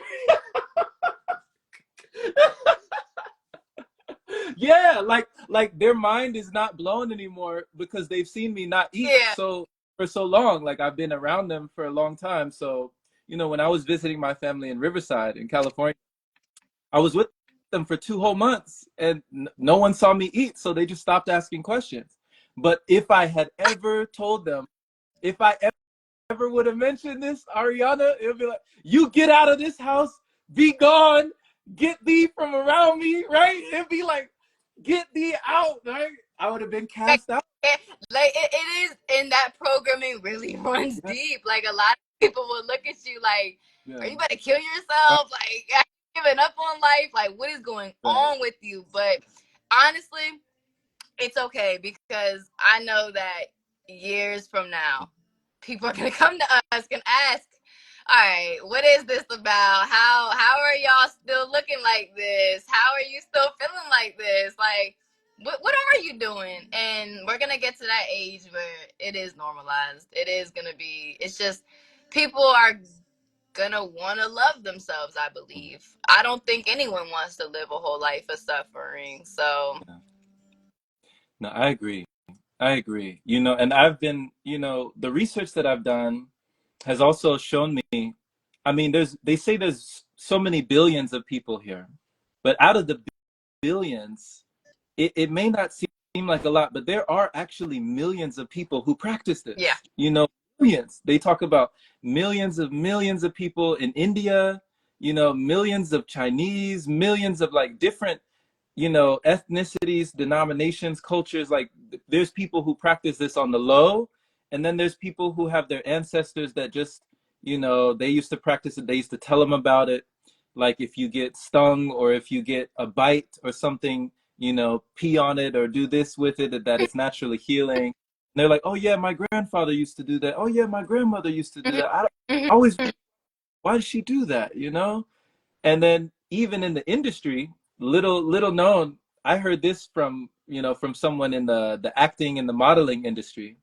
yeah, like their mind is not blown anymore because they've seen me not eat Yeah. so for so long. Like I've been around them for a long time. So, when I was visiting my family in Riverside in California, I was with them for 2 whole months and no one saw me eat, so they just stopped asking questions. But if I had ever told them, if I ever would have mentioned this, Ariana, it would be like, you get out of this house, be gone, get thee from around me, right? It'd be like, get thee out, right? I would have been Like, cast out. like it is, and that programming really runs Yeah, deep. Like a lot of people will look at you like, yeah, "Are you about to kill right, yourself? Like, are you giving up on life? Like, what is going right. on with you?" But honestly, it's okay because I know that years from now, people are gonna come to us and ask, "All right, what is this about? How are y'all still looking like this? How are you still feeling like this? Like, what are you doing?" And we're gonna get to that age where it is normalized. It is gonna be. It's just people are gonna want to love themselves. I believe. I don't think anyone wants to live a whole life of suffering. So Yeah. No, I agree. I agree. And I've been, the research that I've done has also shown me, I mean, they say there's so many billions of people here, but out of the billions, it may not seem like a lot, but there are actually millions of people who practice yeah. this. Millions. They talk about millions of people in India, millions of Chinese, millions of like different, ethnicities, denominations, cultures. Like there's people who practice this on the low, and then there's people who have their ancestors that just, they used to practice it. They used to tell them about it. Like if you get stung or if you get a bite or something, pee on it or do this with it, that it's naturally healing. And they're like, oh yeah, my grandfather used to do that. Oh yeah, my grandmother used to do Mhm. that. I Mhm. always, why does she do that? And then even in the industry, little known, I heard this from, from someone in the acting and the modeling industry.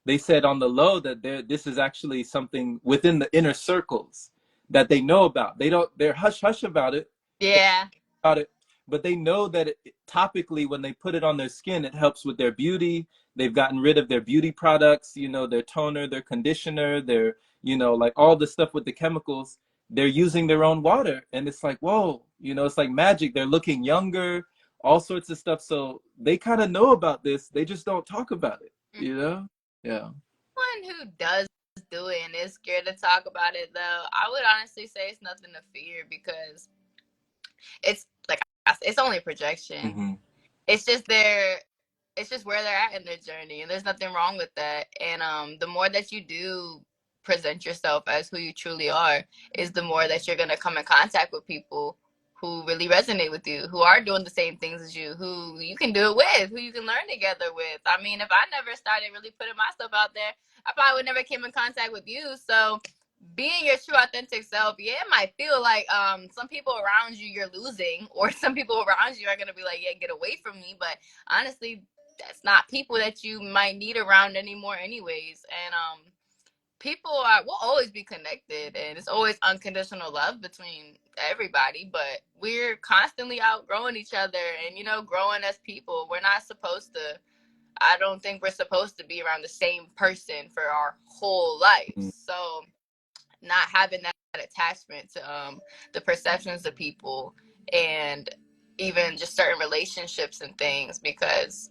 They said on the low that this is actually something within the inner circles that they know about. They're hush hush about it, Yeah. about it, but they know that topically when they put it on their skin, it helps with their beauty. They've gotten rid of their beauty products, their toner, their conditioner, their, like all the stuff with the chemicals. They're using their own water, and it's like, whoa, it's like magic. They're looking younger, all sorts of stuff. So they kind of know about this. They just don't talk about it, Yeah. One who does do it and is scared to talk about it, though, I would honestly say it's nothing to fear because it's like it's only projection. Mm-hmm. It's just their it's just where they're at in their journey, and there's nothing wrong with that. And the more that you do present yourself as who you truly are, is the more that you're gonna come in contact with people who really resonate with you, who are doing the same things as you, who you can do it with, who you can learn together with. I mean, if I never started really putting myself out there, I probably would never came in contact with you. So being your true authentic self, yeah, it might feel like some people around you you're losing, or some people around you are gonna be like, yeah, get away from me. But honestly, that's not people that you might need around anymore anyways. And people will always be connected, and it's always unconditional love between everybody, but we're constantly outgrowing each other and growing as people. We're not supposed to, I don't think we're supposed to be around the same person for our whole life. So not having that attachment to the perceptions of people, and even just certain relationships and things, because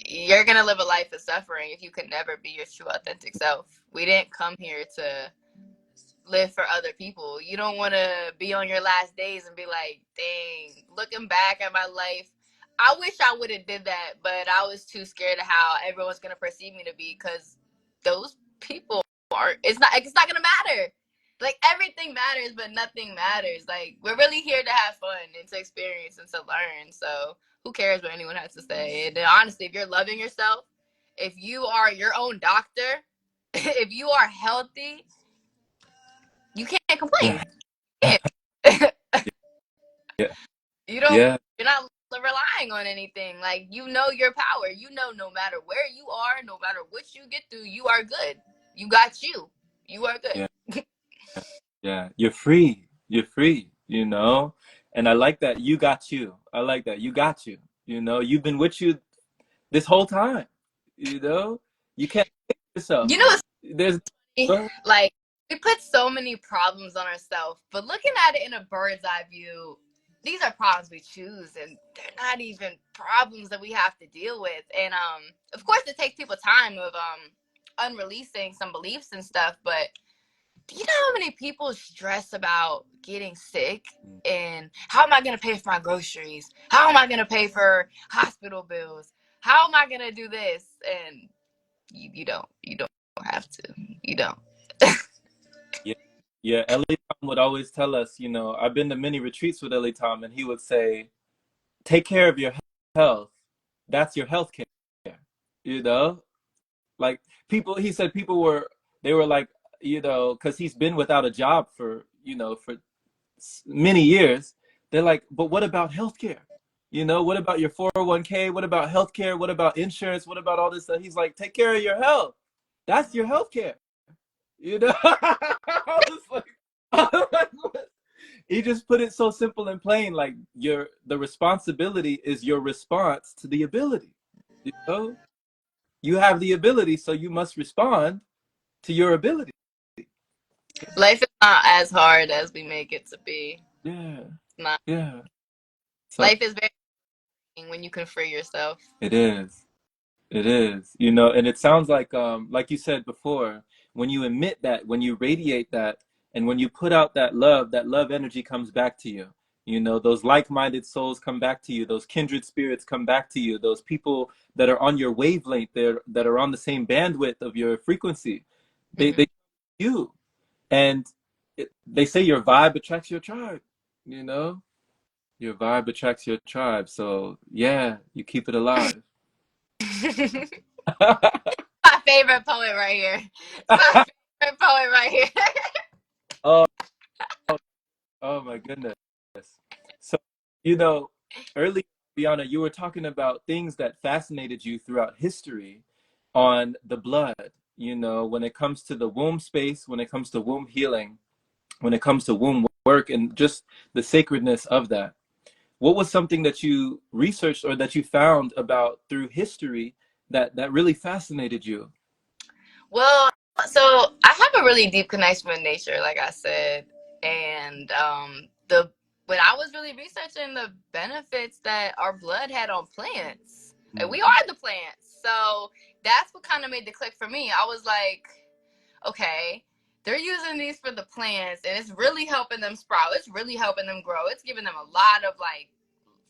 you're gonna live a life of suffering if you can never be your true authentic self. We didn't come here to live for other people. You don't want to be on your last days and be like, dang, looking back at my life, I wish I would have did that, but I was too scared of how everyone's gonna perceive me to be, because those people are, it's not gonna matter. Like everything matters, but nothing matters. Like we're really here to have fun and to experience and to learn. So who cares what anyone has to say? And honestly, if you're loving yourself, if you are your own doctor, if you are healthy, you can't Yeah. complain. Yeah. You don't. Yeah. You're not relying on anything. Like, you know your power. You know, no matter where you are, no matter what you get through, you are good. You got you. You are Yeah. good. Yeah. You're free. You're free, you know? And I like that. You got you. I like that. You got you. You know, you've been with you this whole time. You know? You can't fix yourself. You know, it's There's funny, like, we put so many problems on ourselves, but looking at it in a bird's eye view, these are problems we choose, and they're not even problems that we have to deal with. And of course, it takes people time of unreleasing some beliefs and stuff. But do you know how many people stress about getting sick and how am I going to pay for my groceries? How am I going to pay for hospital bills? How am I going to do this? And you don't have to. You don't. Yeah. Yeah. Ellie Tom would always tell us, you know, I've been to many retreats with Ellie Tom, and he would say, take care of your health. That's your health care. You know? Like people, he said people were, they were like, you know, because he's been without a job for, you know, for many years. They're like, but what about healthcare? You know, what about your 401k? What about healthcare? What about insurance? What about all this stuff? He's like, take care of your health. That's your healthcare. You know, I was like, I was like, what? He just put it so simple and plain. Like the responsibility is your response to the ability. You know, you have the ability, so you must respond to your ability. Life is not as hard as we make it to be. Yeah, It's not. yeah. So Life is very when you can free yourself. it is. It is, you know, and it sounds like you said before, when you emit that, when you radiate that, and when you put out that love energy comes back to you. You know, those like-minded souls come back to you, those kindred spirits come back to you, those people that are on your wavelength, that are on the same bandwidth of your frequency. Mm-hmm. They you. And they say your vibe attracts your tribe, you know? Your vibe attracts your tribe. So, yeah, you keep it alive. My favorite poet right here. It's my favorite poet right here. Oh, oh my goodness. So, you know, earlier, Biana, you were talking about things that fascinated you throughout history on the blood, you know, when it comes to the womb space, when it comes to womb healing, when it comes to womb work, and just the sacredness of that. What was something that you researched or that you found about through history that really fascinated you? Well, so I have a really deep connection with nature, like I said, and the when I was really researching the benefits that our blood had on plants, and Mm. we are the plants, so that's what kind of made the click for me. I was like, okay, they're using these for the plants, and it's really helping them sprout. It's really helping them grow. It's giving them a lot of like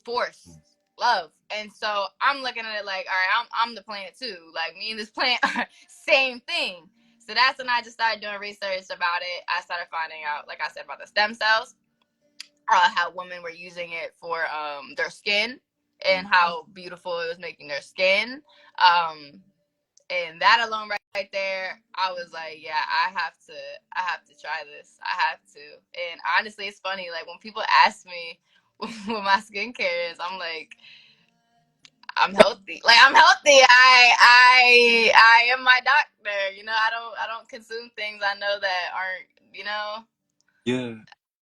force, love. And so I'm looking at it like, all right, I'm the plant too. Like, me and this plant are same thing. So that's when I just started doing research about it. I started finding out, like I said, about the stem cells, how women were using it for their skin and how beautiful it was making their skin. Um, and that alone right there, I was like, yeah, I have to try this. I have to. And honestly, it's funny, like when people ask me what my skincare is, I'm like, I'm healthy. Like, I'm healthy. I am my doctor. You know, I don't consume things I know that aren't, you know, Yeah,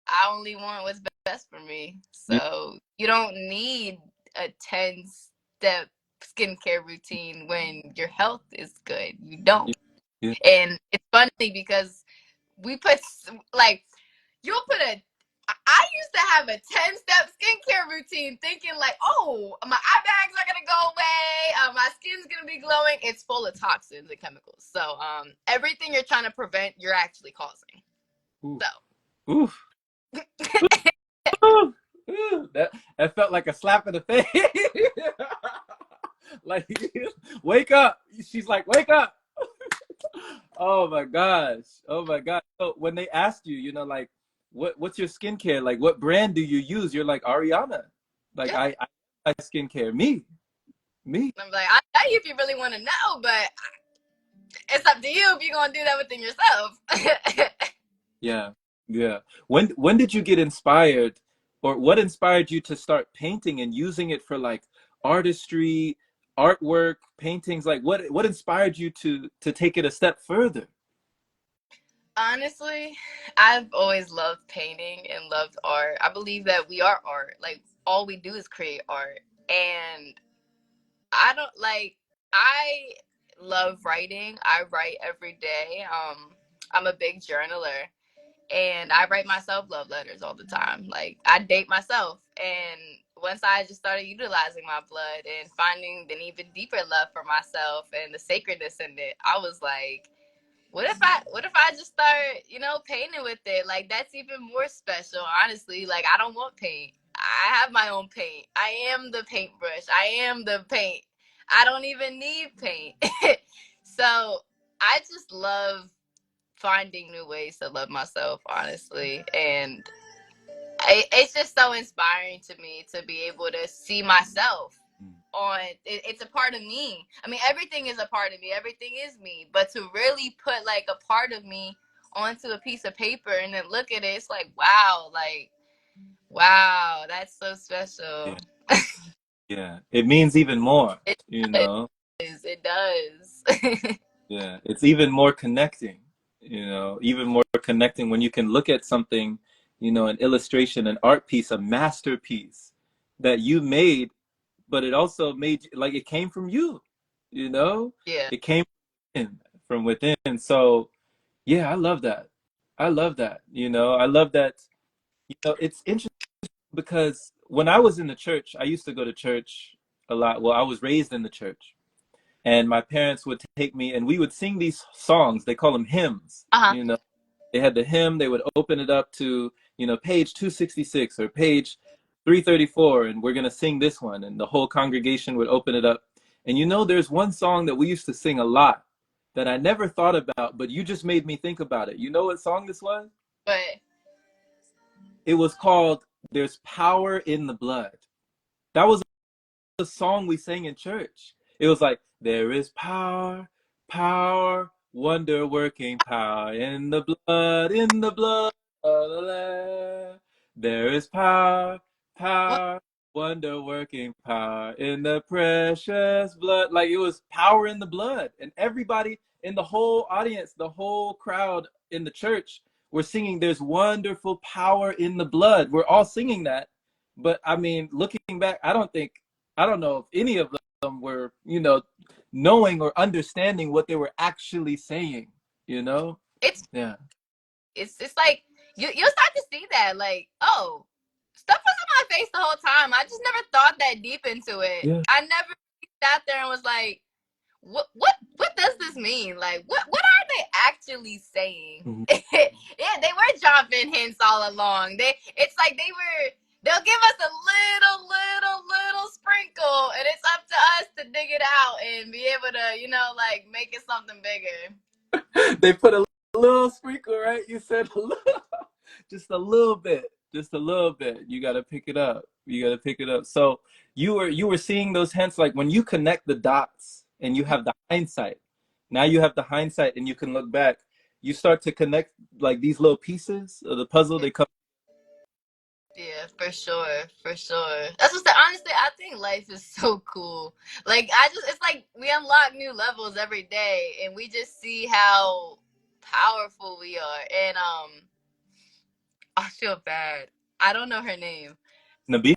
I only want what's best for me. yeah, So you don't need a 10-step skincare routine when your health is good. You don't. yeah, yeah, And it's funny because we put, like, you'll put a, I used to have a 10-step skincare routine thinking like, oh, my eye bags are going to go away. My skin's going to be glowing. It's full of toxins and chemicals. So everything you're trying to prevent, you're actually causing. oof, So. oof, oof, oof. That felt like a slap in the face. Like, wake up. She's like, wake up. Oh my gosh. Oh my God. So when they asked you, you know, like, what's your skincare? Like, what brand do you use? You're like, Ariana. Like, Yeah. I skincare. Me. I'm like, I'll tell you if you really want to know, but it's up to you if you're going to do that within yourself. Yeah. Yeah. When did you get inspired or what inspired you to start painting and using it for like artistry, artwork, paintings? Like what inspired you to take it a step further? Honestly, I've always loved painting and loved art. I believe that we are art. Like all we do is create art. And I don't like I love writing. I write every day. I'm a big journaler and I write myself love letters all the time. Like I date myself, and once I just started utilizing my blood and finding an even deeper love for myself and the sacredness in it, I was like, what if I just start, painting with it? Like that's even more special, honestly. Like I don't want paint. I have my own paint. I am the paintbrush. I am the paint. I don't even need paint. So I just love finding new ways to love myself, honestly. And it's just so inspiring to me to be able to see myself on it's a part of me. I mean, everything is a part of me. Everything is me. But to really put like a part of me onto a piece of paper and then look at it, it's like, wow, that's so special. Yeah. Yeah. It means even more, It you know? does. It does. Yeah. It's even more connecting, even more connecting when you can look at something, an illustration, an art piece, a masterpiece that you made, but it also made like it came from you, you know? Yeah. It came from within. So, yeah, I love that. I love that, I love that. It's interesting because when I was in the church, I used to go to church a lot. Well, I was raised in the church, and my parents would take me and we would sing these songs. They call them hymns. Uh-huh. They had the hymn, they would open it up to, page 266 or page 334, and we're going to sing this one. And the whole congregation would open it up. And there's one song that we used to sing a lot that I never thought about, but you just made me think about it. You know what song this was? But It was called There's Power in the Blood. That was the song we sang in church. It was like, there is power, power, wonder working power in the blood of the Lamb. There is power, what power, wonder working power in the precious blood. Like it was power in the blood. And everybody in the whole audience, the whole crowd in the church were singing, there's wonderful power in the blood. We're all singing that. But I mean, looking back, I don't know if any of them were, knowing or understanding what they were actually saying, you know? it's Yeah. it's like you'll start to see that, like, oh, stuff was in my face the whole time. I just never thought that deep into it. Yeah. I never sat there and was like, what does this mean? Like what are they actually saying? Mhm. Yeah, they were dropping hints all along. It's like they'll give us a little sprinkle, and it's up to us to dig it out and be able to, like make it something bigger. They put a little sprinkle, right? You said a little, just a little bit, just a little bit. You got to pick it up. You got to pick it up. So you were seeing those hints, like when you connect the dots and you have the hindsight. Now you have the hindsight and you can look back. You start to connect like these little pieces of the puzzle. They come. Yeah, for sure, for sure. That's what honestly, I think life is so cool. Like it's like we unlock new levels every day, and we just see how powerful we are. And I feel bad. I don't know her name. Nabi.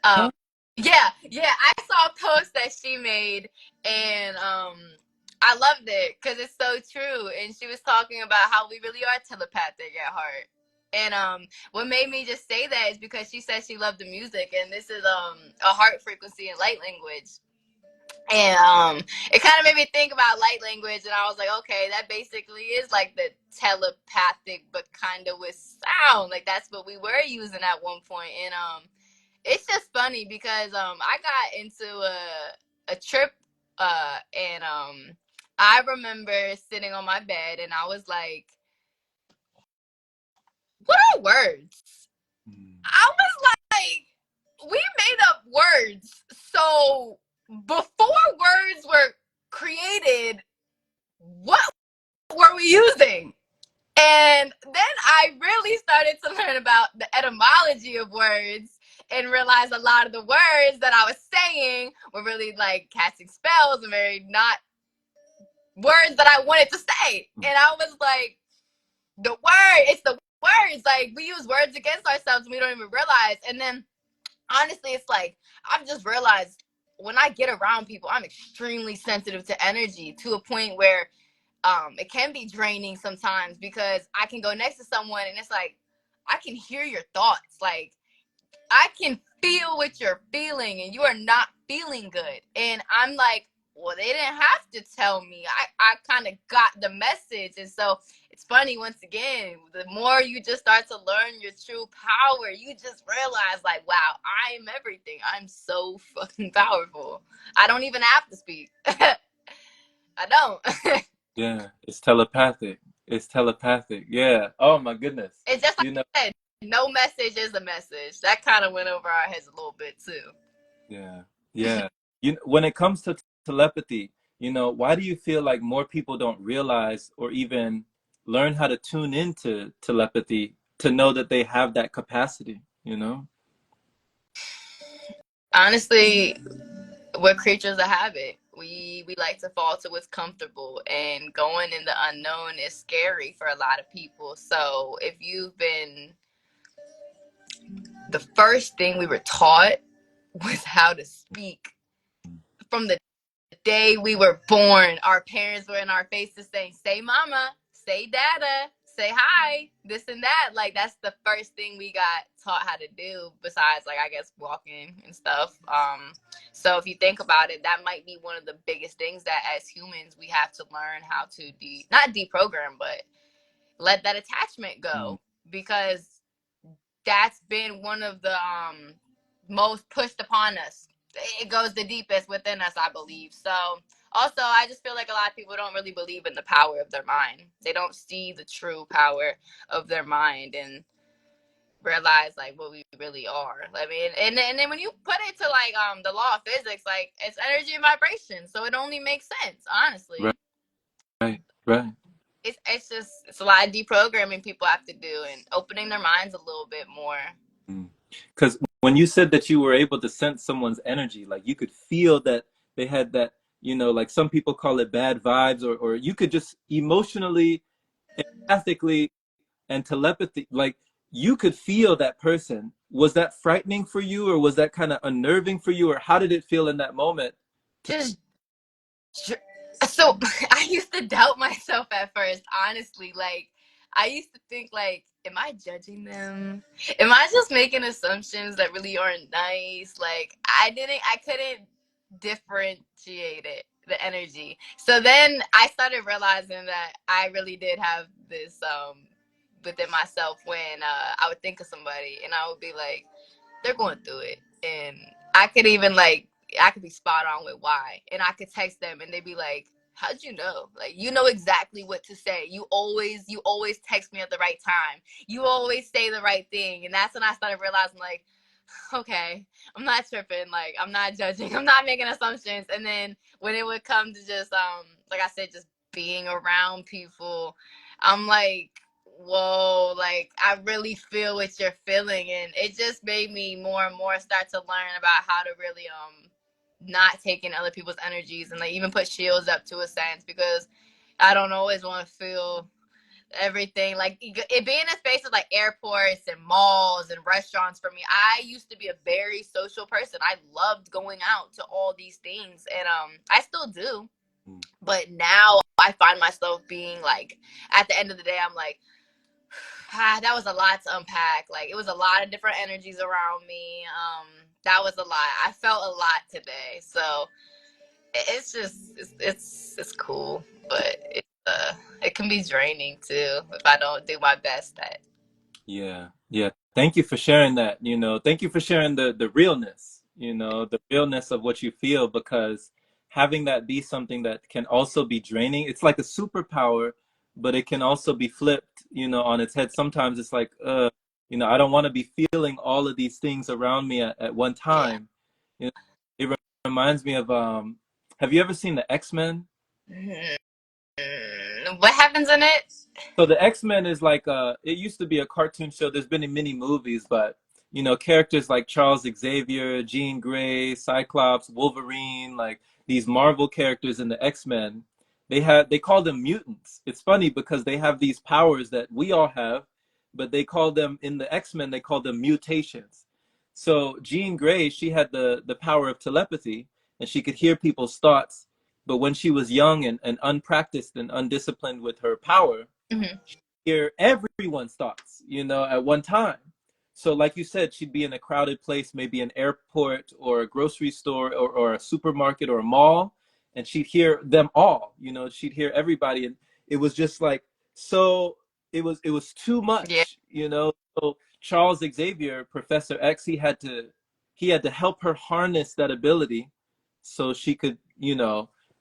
Um, yeah, I saw a post that she made, and I loved it because it's so true. And she was talking about how we really are telepathic at heart. And what made me just say that is because she said she loved the music, and this is a heart frequency and light language. And it kind of made me think about light language, and I was like, okay, that basically is like the telepathic, but kind of with sound. Like that's what we were using at one point. And it's just funny because I got into a trip and I remember sitting on my bed and I was like, what are words? I was like, we made up words. So before words were created, what were we using? And then I really started to learn about the etymology of words and realized a lot of the words that I was saying were really like casting spells and very not words that I wanted to say. And I was like, it's the words. Like we use words against ourselves and we don't even realize. And then honestly, it's like I've just realized when I get around people, I'm extremely sensitive to energy to a point where it can be draining sometimes because I can go next to someone and it's like I can hear your thoughts. Like I can feel what you're feeling and you are not feeling good. And I'm like, well, they didn't have to tell me. I kind of got the message. And so it's funny, once again, the more you just start to learn your true power, you just realize, like, wow, I'm everything. I'm so fucking powerful. I don't even have to speak. I don't. Yeah, it's telepathic. It's telepathic. Yeah. Oh my goodness. It's just like You know, I said, no message is a message. That kind of went over our heads a little bit too. yeah. Yeah. When it comes to telepathy, why do you feel like more people don't realize or even learn how to tune into telepathy to know that they have that capacity, you know? Honestly, we're creatures of habit. We like to fall to what's comfortable, and going in the unknown is scary for a lot of people. So if you've been, the first thing we were taught was how to speak from the day we were born. Our parents were in our faces saying, say mama, say dada, say hi, this and that. Like that's the first thing we got taught how to do, besides like I guess walking and stuff. So if you think about it, that might be one of the biggest things that as humans we have to learn how to not deprogram, but let that attachment Mm. go, because that's been one of the most pushed upon us. It goes the deepest within us, I believe. So also I just feel like a lot of people don't really believe in the power of their mind. They don't see the true power of their mind and realize like what we really are. I mean, and then when you put it to like the law of physics, like it's energy and vibration, so it only makes sense, Right, honestly. right. It's just it's a lot of deprogramming people have to do and opening their minds a little bit more. Because when you said that you were able to sense someone's energy, like you could feel that they had that, like some people call it bad vibes, or you could just emotionally, empathically, and telepathy, like you could feel that person. Was that frightening for you, or was that kind of unnerving for you, or how did it feel in that moment? Just so I used to doubt myself at first, honestly. Like I used to think like, am I judging them? Am I just making assumptions that really aren't nice? Like I couldn't differentiate it, the energy. So then I started realizing that I really did have this within myself when I would think of somebody and I would be like, they're going through it. And I could even like I could be spot on with why. And I could text them and they'd be like, how'd you know? Like you know exactly what to say. You always text me at the right time. You always say the right thing. And that's when I started realizing like, okay, I'm not tripping, like I'm not judging, I'm not making assumptions. And then when it would come to just like I said, just being around people, I'm like, whoa, like I really feel what you're feeling. And it just made me more and more start to learn about how to really not take in other people's energies and like even put shields up to a sense, because I don't always want to feel everything. Like it being in spaces like airports and malls and restaurants, for me, I used to be a very social person. I loved going out to all these things, and I still do. But now I find myself being like, at the end of the day, I'm like, that was a lot to unpack. Like it was a lot of different energies around me. That was a lot. I felt a lot today. So it's just it's cool, but it can be draining too if I don't do my best at. Yeah, yeah. Thank you for sharing that. Thank you for sharing the realness, the realness of what you feel, because having that be something that can also be draining, it's like a superpower, but it can also be flipped, on its head. Sometimes it's like, I don't want to be feeling all of these things around me at one Yeah. time. It reminds me of, have you ever seen the X-Men? Mhm. What happens in it? So the X-Men is like it used to be a cartoon show. There's been in many movies, but characters like Charles Xavier, Jean Grey, Cyclops, Wolverine, like these Marvel characters in the X-Men, they call them mutants. It's funny because they have these powers that we all have, but they call them in the X-Men, they call them mutations. So Jean Grey, she had the power of telepathy and she could hear people's thoughts, but when she was young and unpracticed and undisciplined with her power, Mm-hmm. hear everyone's thoughts, at one time. So, like you said, she'd be in a crowded place, maybe an airport or a grocery store or a supermarket or a mall, and she'd hear them all. She'd hear everybody, and it was just like so. It was too Yeah. much. So Charles Xavier, Professor X, he had to help her harness that ability, so she could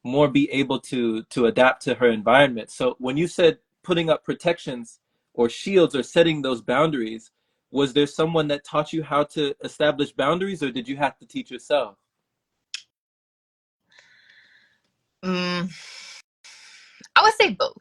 more be able to adapt to her environment. So when you said putting up protections or shields or setting those boundaries, was there someone that taught you how to establish boundaries, or did you have to teach yourself? Mm, I would say both.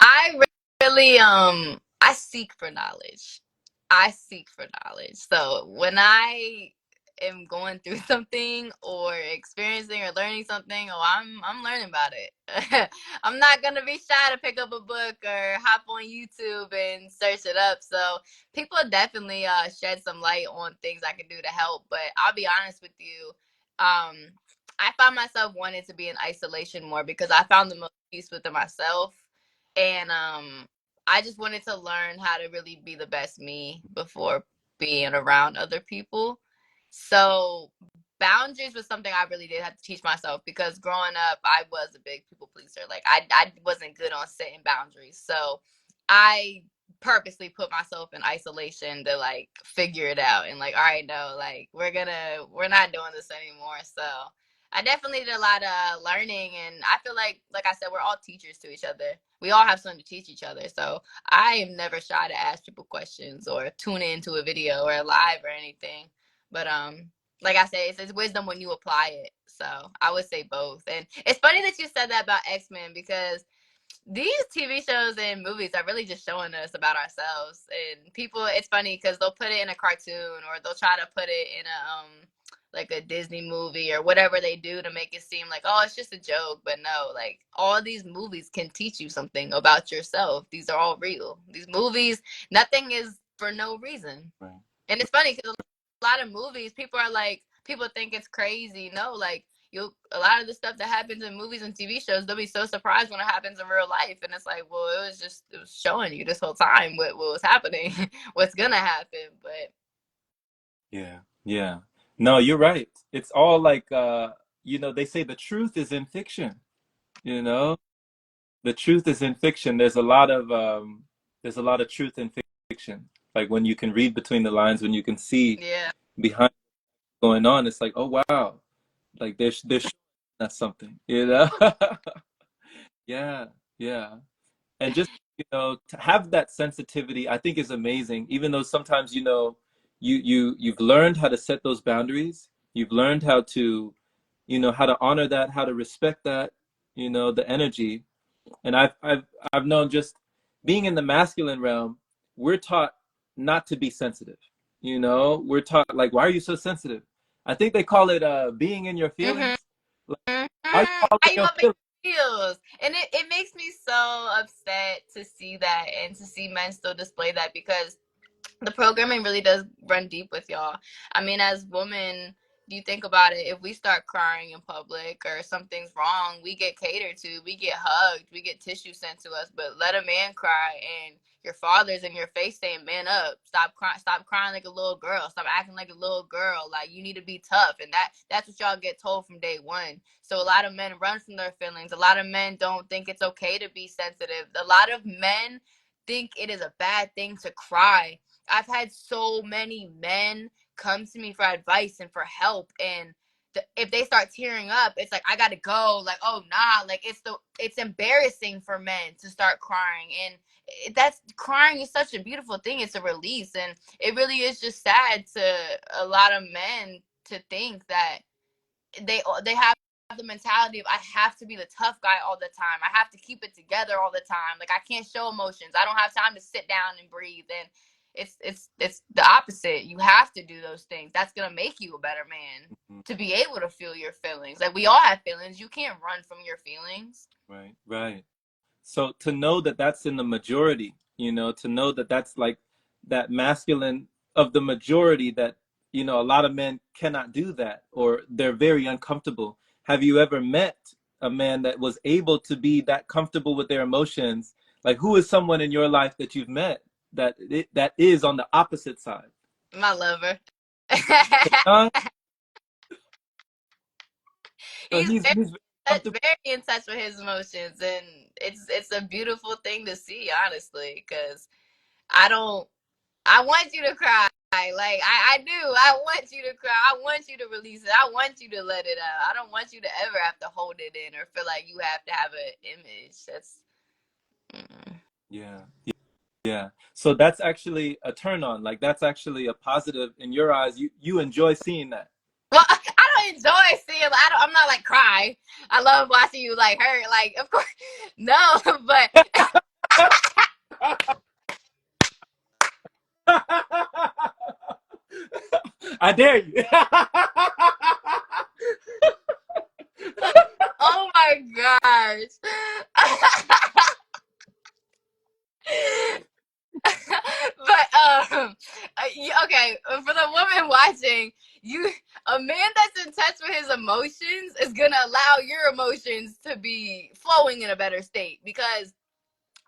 I really I seek for knowledge. I seek for knowledge. So when I am going through something or experiencing or learning something, I'm learning about it. I'm not gonna be shy to pick up a book or hop on YouTube and search it up. So people definitely shed some light on things I can do to help. But I'll be honest with you, um, I found myself wanting to be in isolation more because I found the most peace within myself, and I just wanted to learn how to really be the best me before being around other people. So boundaries was something I really did have to teach myself because growing up I was a big people pleaser. Like I wasn't good on setting boundaries. So I purposely put myself in isolation to like figure it out and like, all right, no, like we're not doing this anymore. So I definitely did a lot of learning, and I feel like I said, we're all teachers to each other. We all have something to teach each other. So I am never shy to ask people questions or tune into a video or a live or anything. But like I said, it's wisdom when you apply it. So I would say both. And it's funny that you said that about X-Men because these TV shows and movies are really just showing us about ourselves. And people, it's funny because they'll put it in a cartoon or they'll try to put it in a like a Disney movie or whatever they do to make it seem like, oh, it's just a joke. But no, like all these movies can teach you something about yourself. These are all real. These movies, nothing is for no reason. Right. And it's funny because a lot of movies, people are like, people think it's crazy. No, like you, a lot of the stuff that happens in movies and TV shows, they'll be so surprised when it happens in real life, and it's like, well, it was showing you this whole time what was happening, what's gonna happen. But Yeah. Yeah. No, you're right. It's all like they say the truth is in fiction, you know? The truth is in fiction. There's a lot of truth in fiction. Like when you can read between the lines, when you can see yeah, behind what's going on, it's like, oh wow, like they're showing us something. Yeah, yeah. And just to have that sensitivity, I think is amazing. Even though sometimes you've learned how to set those boundaries, you've learned how to honor that, how to respect that, the energy. And I've known, just being in the masculine realm, we're taught not to be sensitive. We're taught, like, why are you so sensitive? I think they call it being in your mm-hmm. feelings. Like, why are you Mm-hmm. all in Why you your up in feelings? your feels? And it makes me so upset to see that and to see men still display that because the programming really does run deep with y'all. I mean, as women, do you think about it? If we start crying in public or something's wrong, we get catered to, we get hugged, we get tissue sent to us. But let a man cry, and your father's in your face saying, "Man up, stop crying like a little girl, stop acting like a little girl. Like you need to be tough." And that's what y'all get told from day one. So a lot of men run from their feelings. A lot of men don't think it's okay to be sensitive. A lot of men think it is a bad thing to cry. I've had so many men come to me for advice and for help, and if they start tearing up, it's like I gotta go. Like, oh nah, like it's embarrassing for men to start crying, and that's crying is such a beautiful thing. It's a release, and it really is just sad to a lot of men to think that they have the mentality of I have to be the tough guy all the time. I have to keep it together all the time. Like I can't show emotions. I don't have time to sit down and breathe. And it's the opposite. You have to do those things. That's gonna make you a better man, Mm-hmm. to be able to feel your feelings. Like we all have feelings. You can't run from your feelings. Right, right. So to know that that's in the majority, to know that that's like that masculine of the majority, that, a lot of men cannot do that, or they're very uncomfortable. Have you ever met a man that was able to be that comfortable with their emotions? Like, who is someone in your life that you've met that is on the opposite side? My lover. Huh? So he's he's very comfortable. very in touch with his emotions, and it's a beautiful thing to see, honestly, because I don't I want you to cry. Like I do. I want you to cry. I want you to release it. I want you to let it out. I don't want you to ever have to hold it in or feel like you have to have an image. That's Yeah. Yeah. So that's actually a turn on. Like, that's actually a positive in your eyes. You enjoy seeing that. well, I don't enjoy seeing. I'm not like cry. I love watching you like hurt. Like of course, no, but I dare you. oh my gosh. but okay, for the woman watching, you a man that's in touch with his emotions is gonna allow your emotions to be flowing in a better state, because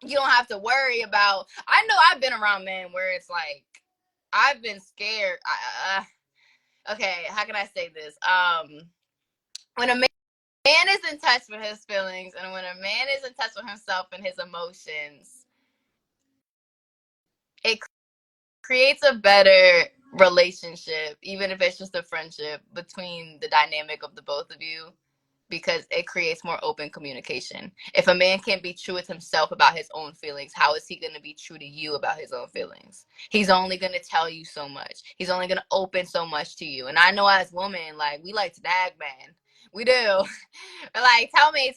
you don't have to worry about. I know I've been around men where it's like I've been scared. Okay, how can I say this? When a man is in touch with his feelings, and when a man is in touch with himself and his emotions, it creates a better relationship, even if it's just a friendship between the dynamic of the both of you, because it creates more open communication. If a man can't be true with himself about his own feelings, how is he going to be true to you about his own feelings? He's only going to tell you so much. He's only going to open so much to you. And I know as women, like, we like to nag man. We do. Like, tell me,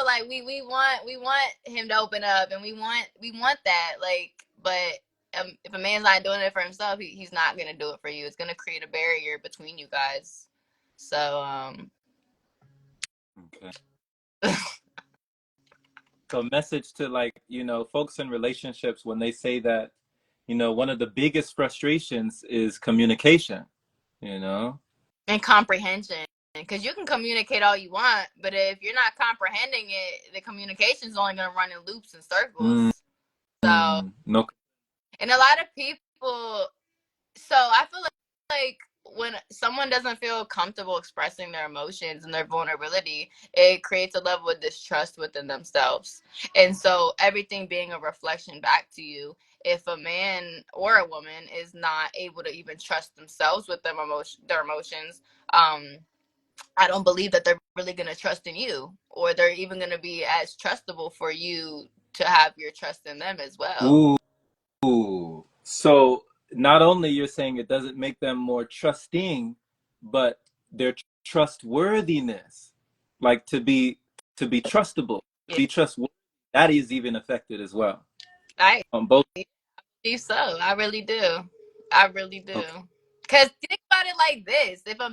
like we want him to open up, and we want that. Like, but if a man's not doing it for himself, he's not gonna do it for you. It's gonna create a barrier between you guys. So Okay. So message to, like, folks in relationships, when they say that, one of the biggest frustrations is communication, you know? and comprehension, because you can communicate all you want, but if you're not comprehending it, the communication is only gonna run in loops and Mm, circles. So, no. and a lot of people. So I feel like when someone doesn't feel comfortable expressing their emotions and their vulnerability, it creates a level of distrust within themselves. And so everything being a reflection back to you, if a man or a woman is not able to even trust themselves with their emotions, I don't believe that they're really going to trust in you, or they're even going to be as trustable for you to have your trust in them as well. Ooh. So not only you're saying it doesn't make them more trusting, but their trustworthiness, like to be trustable, Yeah, be trustworthy, that is even affected as well I on both. believe so. I really do. I really do. Okay. Because think about it like this. If a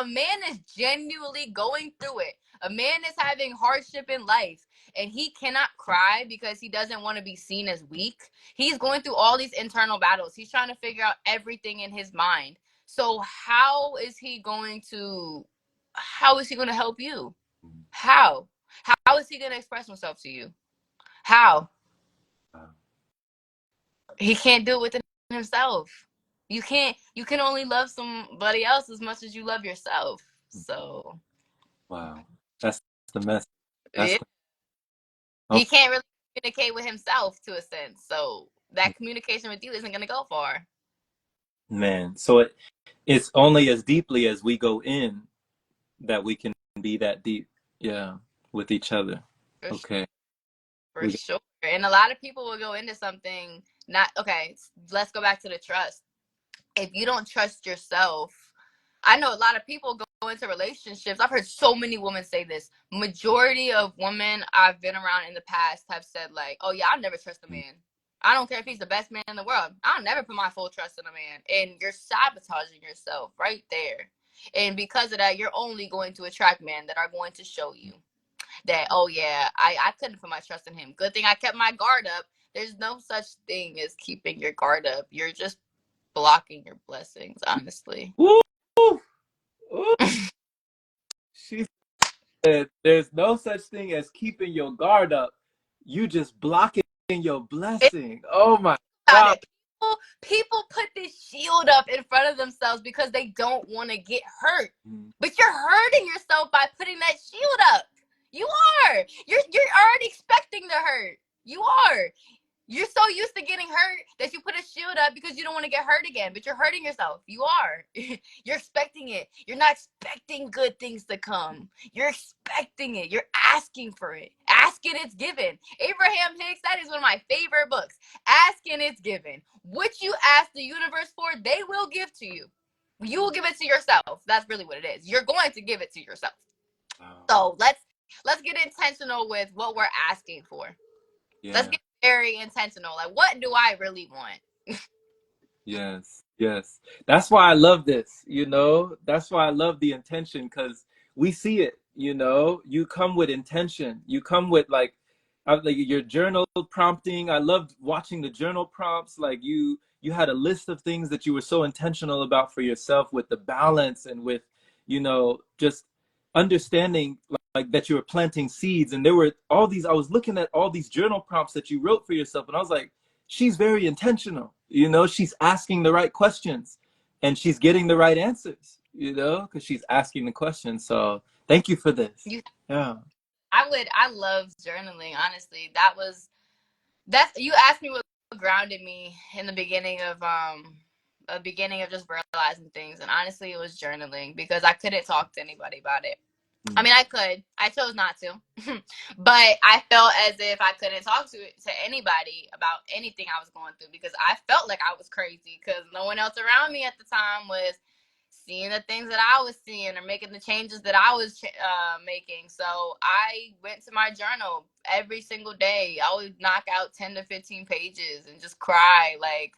man is genuinely going through it, a man is having hardship in life, and he cannot cry because he doesn't want to be seen as weak. He's going through all these internal battles. He's trying to figure out everything in his mind. So how is he going to help you? How? How is he going to express himself to you? How? He can't do it within himself. You can only love somebody else as much as you love yourself. So Wow, that's the message. That's yeah, the, he okay, can't really communicate with himself to a sense. So that communication with you isn't gonna go far. man. So it's only as deeply as we go in that we can be that deep, yeah, with each other. For, Okay. for We sure. And a lot of people will go into something not okay, let's go back to the trust. If you don't trust yourself, I know a lot of people into relationships, I've heard so many women say this. Majority of women I've been around in the past have said like, "Oh yeah, I'll never trust a man. I don't care if he's the best man in the world. I'll never put my full trust in a man." And you're sabotaging yourself right there. And because of that, you're only going to attract men that are going to show you that, oh yeah, I couldn't put my trust in him. Good thing I kept my guard up. There's no such thing as keeping your guard up. You're just blocking your blessings, honestly. Woo! Ooh, she said, "There's no such thing as keeping your guard up. You just blocking your It's blessing." Oh my about God. it. People put this shield up in front of themselves because they don't want to get hurt. But you're hurting yourself by putting that shield up. You are. You're already expecting the hurt. You are. You're so used to getting hurt that you put a shield up because you don't want to get hurt again, but you're hurting yourself. You are. You're expecting it. You're not expecting good things to come. You're expecting it. You're asking for it. Asking, it's given. Abraham Hicks, that is one of my favorite books. Asking, it's given. What you ask the universe for, they will give to you. You will give it to yourself. That's really what it is. You're going to give it to yourself. So let's get intentional with what we're asking for. Yeah. Let's get very intentional. Like, what do I really want? Yes, yes. That's why I love this, you know? That's why I love the intention, because we see it, you know? You come with intention. You come with like your journal prompting. I loved watching the journal prompts. Like you had a list of things that you were so intentional about for yourself, with the balance and with, you know, just understanding like that you were planting seeds. And there were all these, I was looking at all these journal prompts that you wrote for yourself, and I was like, she's very intentional, you know? She's asking the right questions and she's getting the right answers, you know, because she's asking the questions. So thank you for this. Yeah. I love journaling, honestly. That's you asked me what grounded me in the beginning of just realizing things, and honestly it was journaling, because I couldn't talk to anybody about it. I mean, I could. I chose not to. But I felt as if I couldn't talk to anybody about anything I was going through, because I felt like I was crazy, because no one else around me at the time was seeing the things that I was seeing or making the changes that I was making. So I went to my journal every single day. I would knock out 10 to 15 pages and just cry like,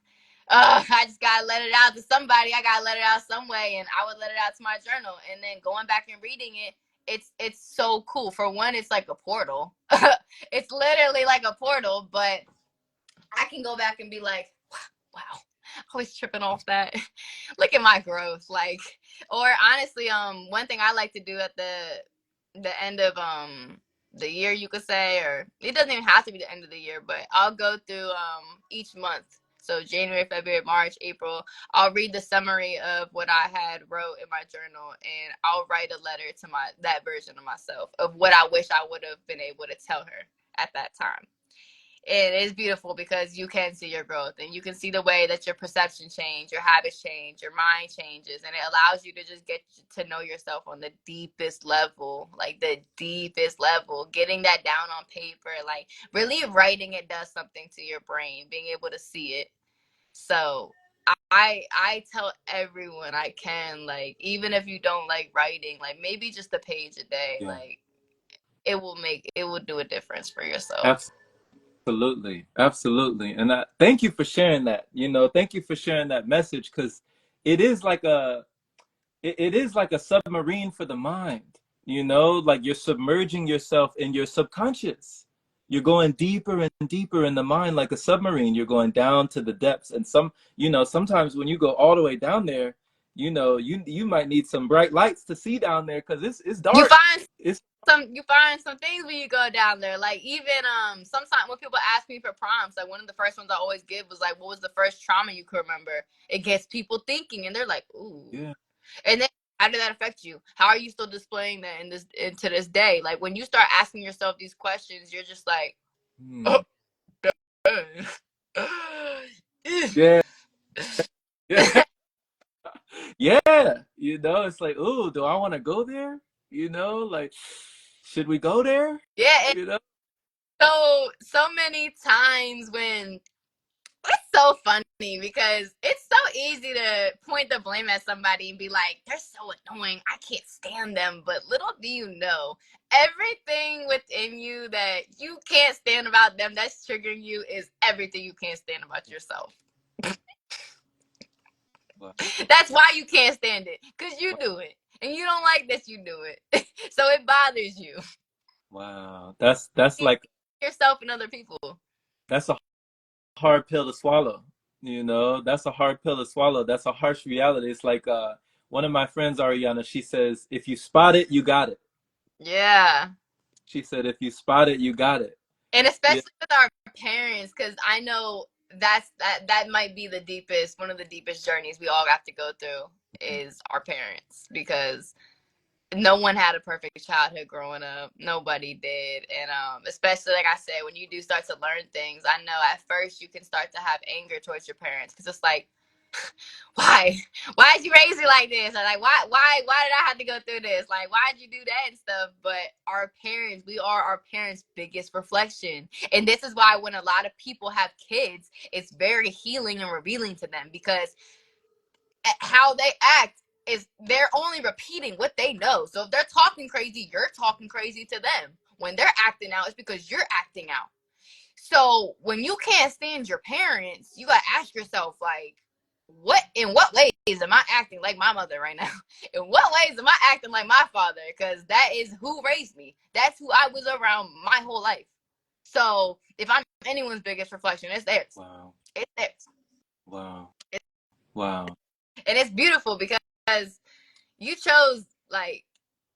I just gotta let it out to somebody. I gotta let it out some way, and I would let it out to my journal. And then going back and reading it, it's so cool. For one, it's like a portal. It's literally like a portal, but I can go back and be like, wow, I was tripping off that. Look at my growth. Like, or honestly, one thing I like to do at the end of the year, you could say, or it doesn't even have to be the end of the year, but I'll go through each month. So January, February, March, April, I'll read the summary of what I had wrote in my journal, and I'll write a letter to that version of myself of what I wish I would have been able to tell her at that time. It is beautiful because you can see your growth, and you can see the way that your perception change, your habits change, your mind changes, and it allows you to just get to know yourself on the deepest level, like the deepest level. Getting that down on paper, like really writing it does something to your brain, being able to see it. So I tell everyone I can, like, even if you don't like writing, like maybe just a page a day, Yeah. like it will do a difference for yourself. Absolutely, absolutely. And thank you for sharing that. You know, thank you for sharing that message, because it is like it is like a submarine for the mind. You know, like you're submerging yourself in your subconscious. You're going deeper and deeper in the mind like a submarine. You're going down to the depths. And you know, sometimes when you go all the way down there, you know, you might need some bright lights to see down there, because it's You dark. find It's you find some things when you go down there. Like, even sometimes when people ask me for prompts, like one of the first ones I always give was like, what was the first trauma you could remember? It gets people thinking, and they're like, ooh. yeah. And then how did that affect you? How are you still displaying that into this day? Like, when you start asking yourself these questions, you're just like, oh, Yeah. Yeah. Yeah, you know, it's like, ooh, do I want to go there? You know, like, should we go there? yeah. You know? So many times when it's so funny because it's so easy to point the blame at somebody and be like, they're so annoying, I can't stand them. But little do you know, everything within you that you can't stand about them that's triggering you is everything you can't stand about yourself. Wow. That's why you can't stand it, because you do it. And you don't like that you do it. So it bothers you. Wow. That's like Yourself and other people. that's a hard pill to swallow. You know, that's a hard pill to swallow. That's a harsh reality. It's like one of my friends, Ariana, she says, if you spot it, you got it. Yeah. She said, if you spot it, you got it. And Yeah. especially with our parents, because I know that might be the deepest, one of the deepest journeys we all have to go through is our parents, because no one had a perfect childhood growing up. Nobody did. And especially, like I said, when you do start to learn things, I know at first you can start to have anger towards your parents, because it's like, why did you raise me like this, or like why did I have to go through this, like why did you do that and stuff. But our parents, we are our parents' biggest reflection. And this is why when a lot of people have kids, it's very healing and revealing to them, because how they act is they're only repeating what they know. So if they're talking crazy, you're talking crazy to them. When they're acting out, it's because you're acting out. So when you can't stand your parents, you gotta ask yourself, like, in what ways am I acting like my mother right now? In what ways am I acting like my father? Because that is who raised me. That's who I was around my whole life. So if I'm anyone's biggest reflection, it's theirs. Wow. It's theirs. Wow. Wow. And it's beautiful because you chose, like,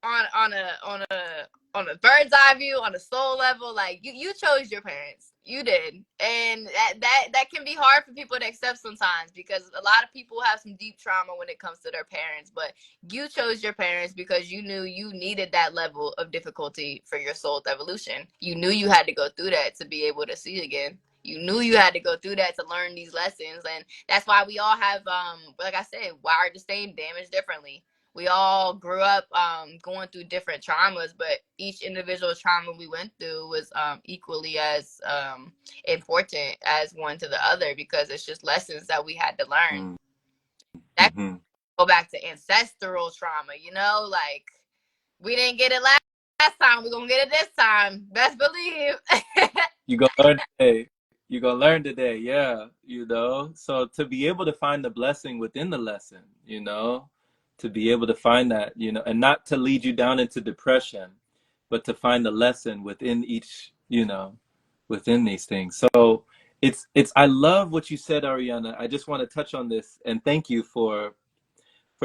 on a bird's eye view, on a soul level, like you chose your parents. You did. And that can be hard for people to accept sometimes, because a lot of people have some deep trauma when it comes to their parents. But you chose your parents because you knew you needed that level of difficulty for your soul's evolution. You knew you had to go through that to be able to see again. You knew you had to go through that to learn these lessons. And that's why we all have, like I said, wired the same, damaged differently. We all grew up going through different traumas, but each individual trauma we went through was equally as important as one to the other, because it's just lessons that we had to learn. That Mm-hmm. go back to ancestral trauma, like, we didn't get it last time, we're gonna get it this time. Best believe. You gonna learn today. You gonna learn today, yeah. You know, so to be able to find the blessing within the lesson, you know, to be able to find that, you know, and not to lead you down into depression, but to find the lesson within each, you know, within these things. So it's I love what you said, Ariana. I just want to touch on this and thank you for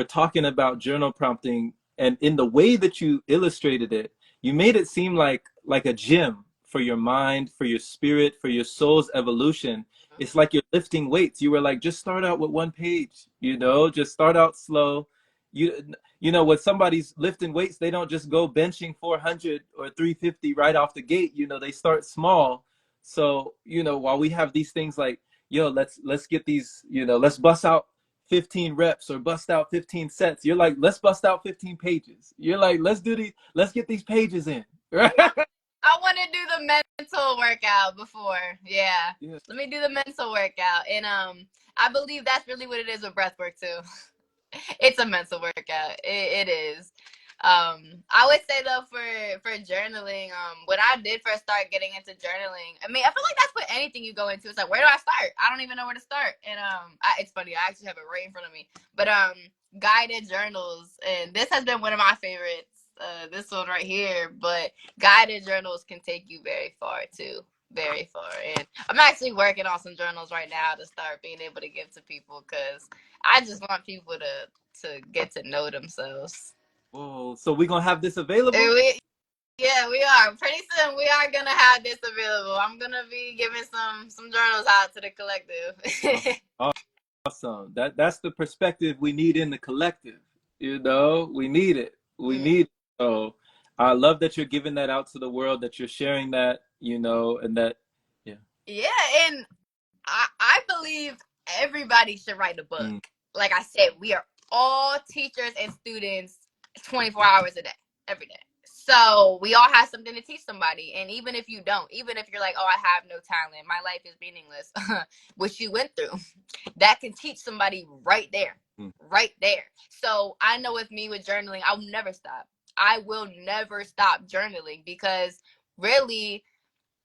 talking about journal prompting, and in the way that you illustrated it, you made it seem like a gym for your mind, for your spirit, for your soul's evolution. It's like you're lifting weights. You were like, just start out with one page, you know, just start out slow. You know, when somebody's lifting weights, they don't just go benching 400 or 350 right off the gate. You know, they start small. So, you know, while we have these things like, yo, let's get these, you know, let's bust out 15 reps or bust out 15 sets. You're like, let's bust out 15 pages. You're like, let's get these pages in. Right? I want to do the mental workout before. Yeah. Yeah. Let me do the mental workout. And I believe that's really what it is with breath work too. It's a mental workout. It is. I would say though, for journaling, when I did first start getting into journaling, I mean, I feel like that's what anything you go into. It's like, where do I start? I don't even know where to start. And it's funny. I actually have it right in front of me. But guided journals, and this has been one of my favorites. This one right here. But guided journals can take you very far too. Very far. And I'm actually working on some journals right now to start being able to give to people, because I just want people to get to know themselves. Whoa. So we're gonna have this available? Yeah, we are. Pretty soon we are gonna have this available. I'm gonna be giving some journals out to the collective. Oh, awesome. That's the perspective we need in the collective. You know, we need it. We need it. So I love that you're giving that out to the world, that you're sharing that, you know, and that, yeah. Yeah, and I believe everybody should write a book. Mm. Like I said, we are all teachers and students 24 hours a day, every day. So we all have something to teach somebody. And even if you don't, even if you're like, oh, I have no talent, my life is meaningless, which you went through, that can teach somebody right there, Mm. right there. So I know with me with journaling, I'll never stop. I will never stop journaling because really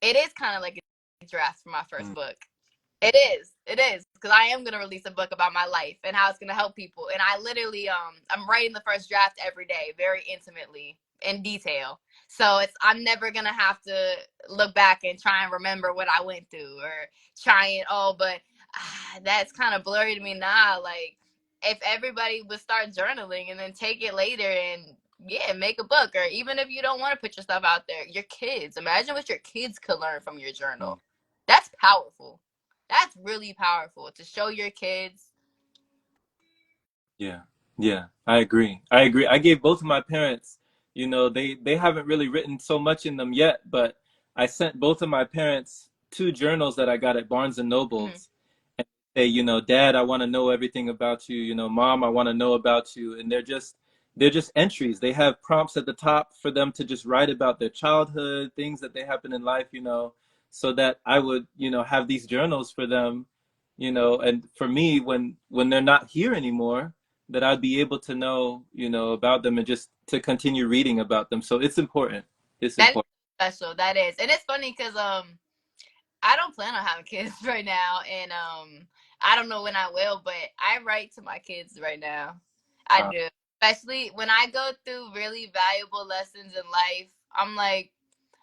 it is kind of like a draft for my first Mm. book. It is. It is. Because I am gonna release a book about my life and how it's gonna help people. And I literally I'm writing the first draft every day, very intimately, in detail. So I'm never gonna have to look back and try and remember what I went through or try and but that's kind of blurry to me now. Like if everybody would start journaling and then take it later and yeah, make a book, or even if you don't want to put your stuff out there, your kids, imagine what your kids could learn from your Mm. journal. That's powerful. That's really powerful to show your kids. Yeah, yeah, I agree. I agree. I gave both of my parents, you know, they haven't really written so much in them yet, but I sent both of my parents two journals that I got at Barnes and Mm-hmm. Nobles, and say, you know, Dad, I want to know everything about you. You know, Mom, I want to know about you. And they're just entries. They have prompts at the top for them to just write about their childhood, things that they happen in life, you know, so that I would, you know, have these journals for them, you know, and for me when they're not here anymore that I'd be able to know, you know, about them and just to continue reading about them. So it's important. It's That is important. special. That is, and it's funny because I don't plan on having kids right now, and I don't know when I will, but I write to my kids right now. I Wow. do, especially when I go through really valuable lessons in life. I'm like,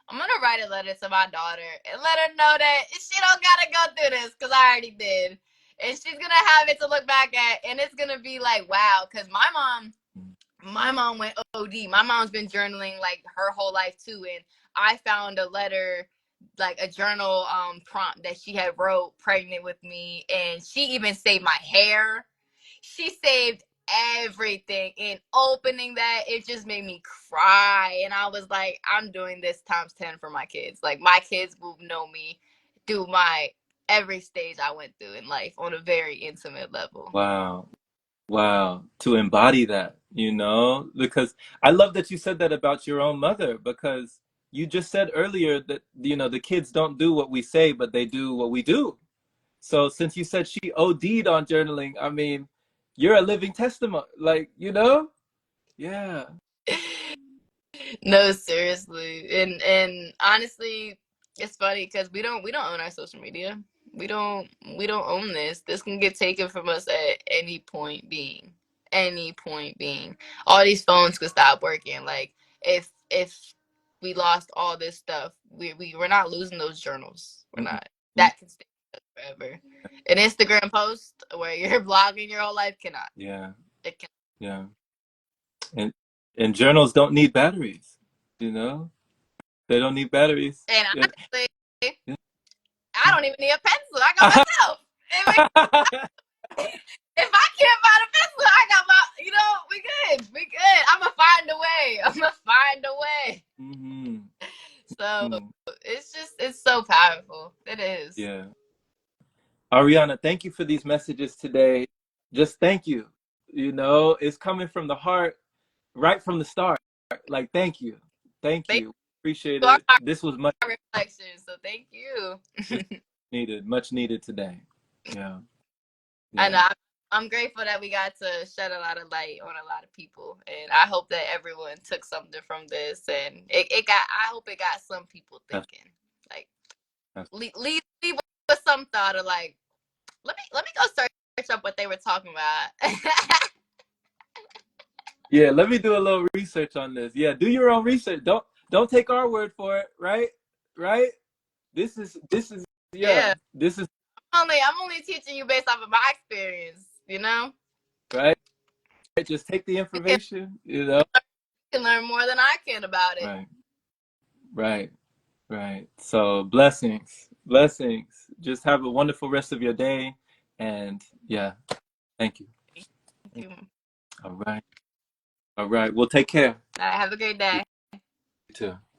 I'm gonna write a letter to my daughter and let her know that she don't gotta go through this because I already did, and she's gonna have it to look back at, and it's gonna be like, wow, because my mom went OD. My mom's been journaling like her whole life too, and I found a letter, like a journal prompt that she had wrote pregnant with me, and she even saved my hair. She saved everything. And opening that, it just made me cry, and I was like, I'm doing this times 10 for my kids. Like my kids will know me through my every stage I went through in life on a very intimate level. Wow. Wow. To embody that, you know, because I love that you said that about your own mother, because you just said earlier that, you know, the kids don't do what we say, but they do what we do. So since you said she OD'd on journaling, I mean, you're a living testament. Like, you know? Yeah. No, seriously. And honestly, it's funny because we don't own our social media. We don't we don't own this. This can get taken from us at any point being. Any point being. All these phones could stop working. Like if we lost all this stuff, we're not losing those journals. We're Mhm. not. That can stay forever. An Instagram post where you're blogging your whole life cannot. Yeah. It can. Yeah. And and journals don't need batteries, you know? They don't need batteries. And Yeah. honestly, Yeah. I don't even need a pencil. I got myself. If I can't find a pencil, I got my. We good. We good. I'ma find a way. I'ma find a way. Hmm. So Hmm. it's so powerful. It is. Yeah. Ariana, thank you for these messages today. Just thank you. You know, it's coming from the heart right from the start. Like, thank you. Thank Thank you. Appreciate you. Our it. This was reflection. So thank you. much needed today. Yeah. I know. Yeah. I'm grateful that we got to shed a lot of light on a lot of people, and I hope that everyone took something from this, and it got. I hope it got some people That's, thinking. Like, that's, leave with some thought of like, let me go search up what they were talking about. yeah, let me do a little research on this. Yeah, do your own research. Don't take our word for it, right? Right? This is yeah, Yeah, this is I'm only teaching you based off of my experience. right. Just take the You can, information, you know. you can learn more than I can about it. Right. Right. Right. So blessings. Blessings. Just have a wonderful rest of your day. And yeah, thank you. Thank you. All All right. All right. Well, take care. right, have a great day. You too.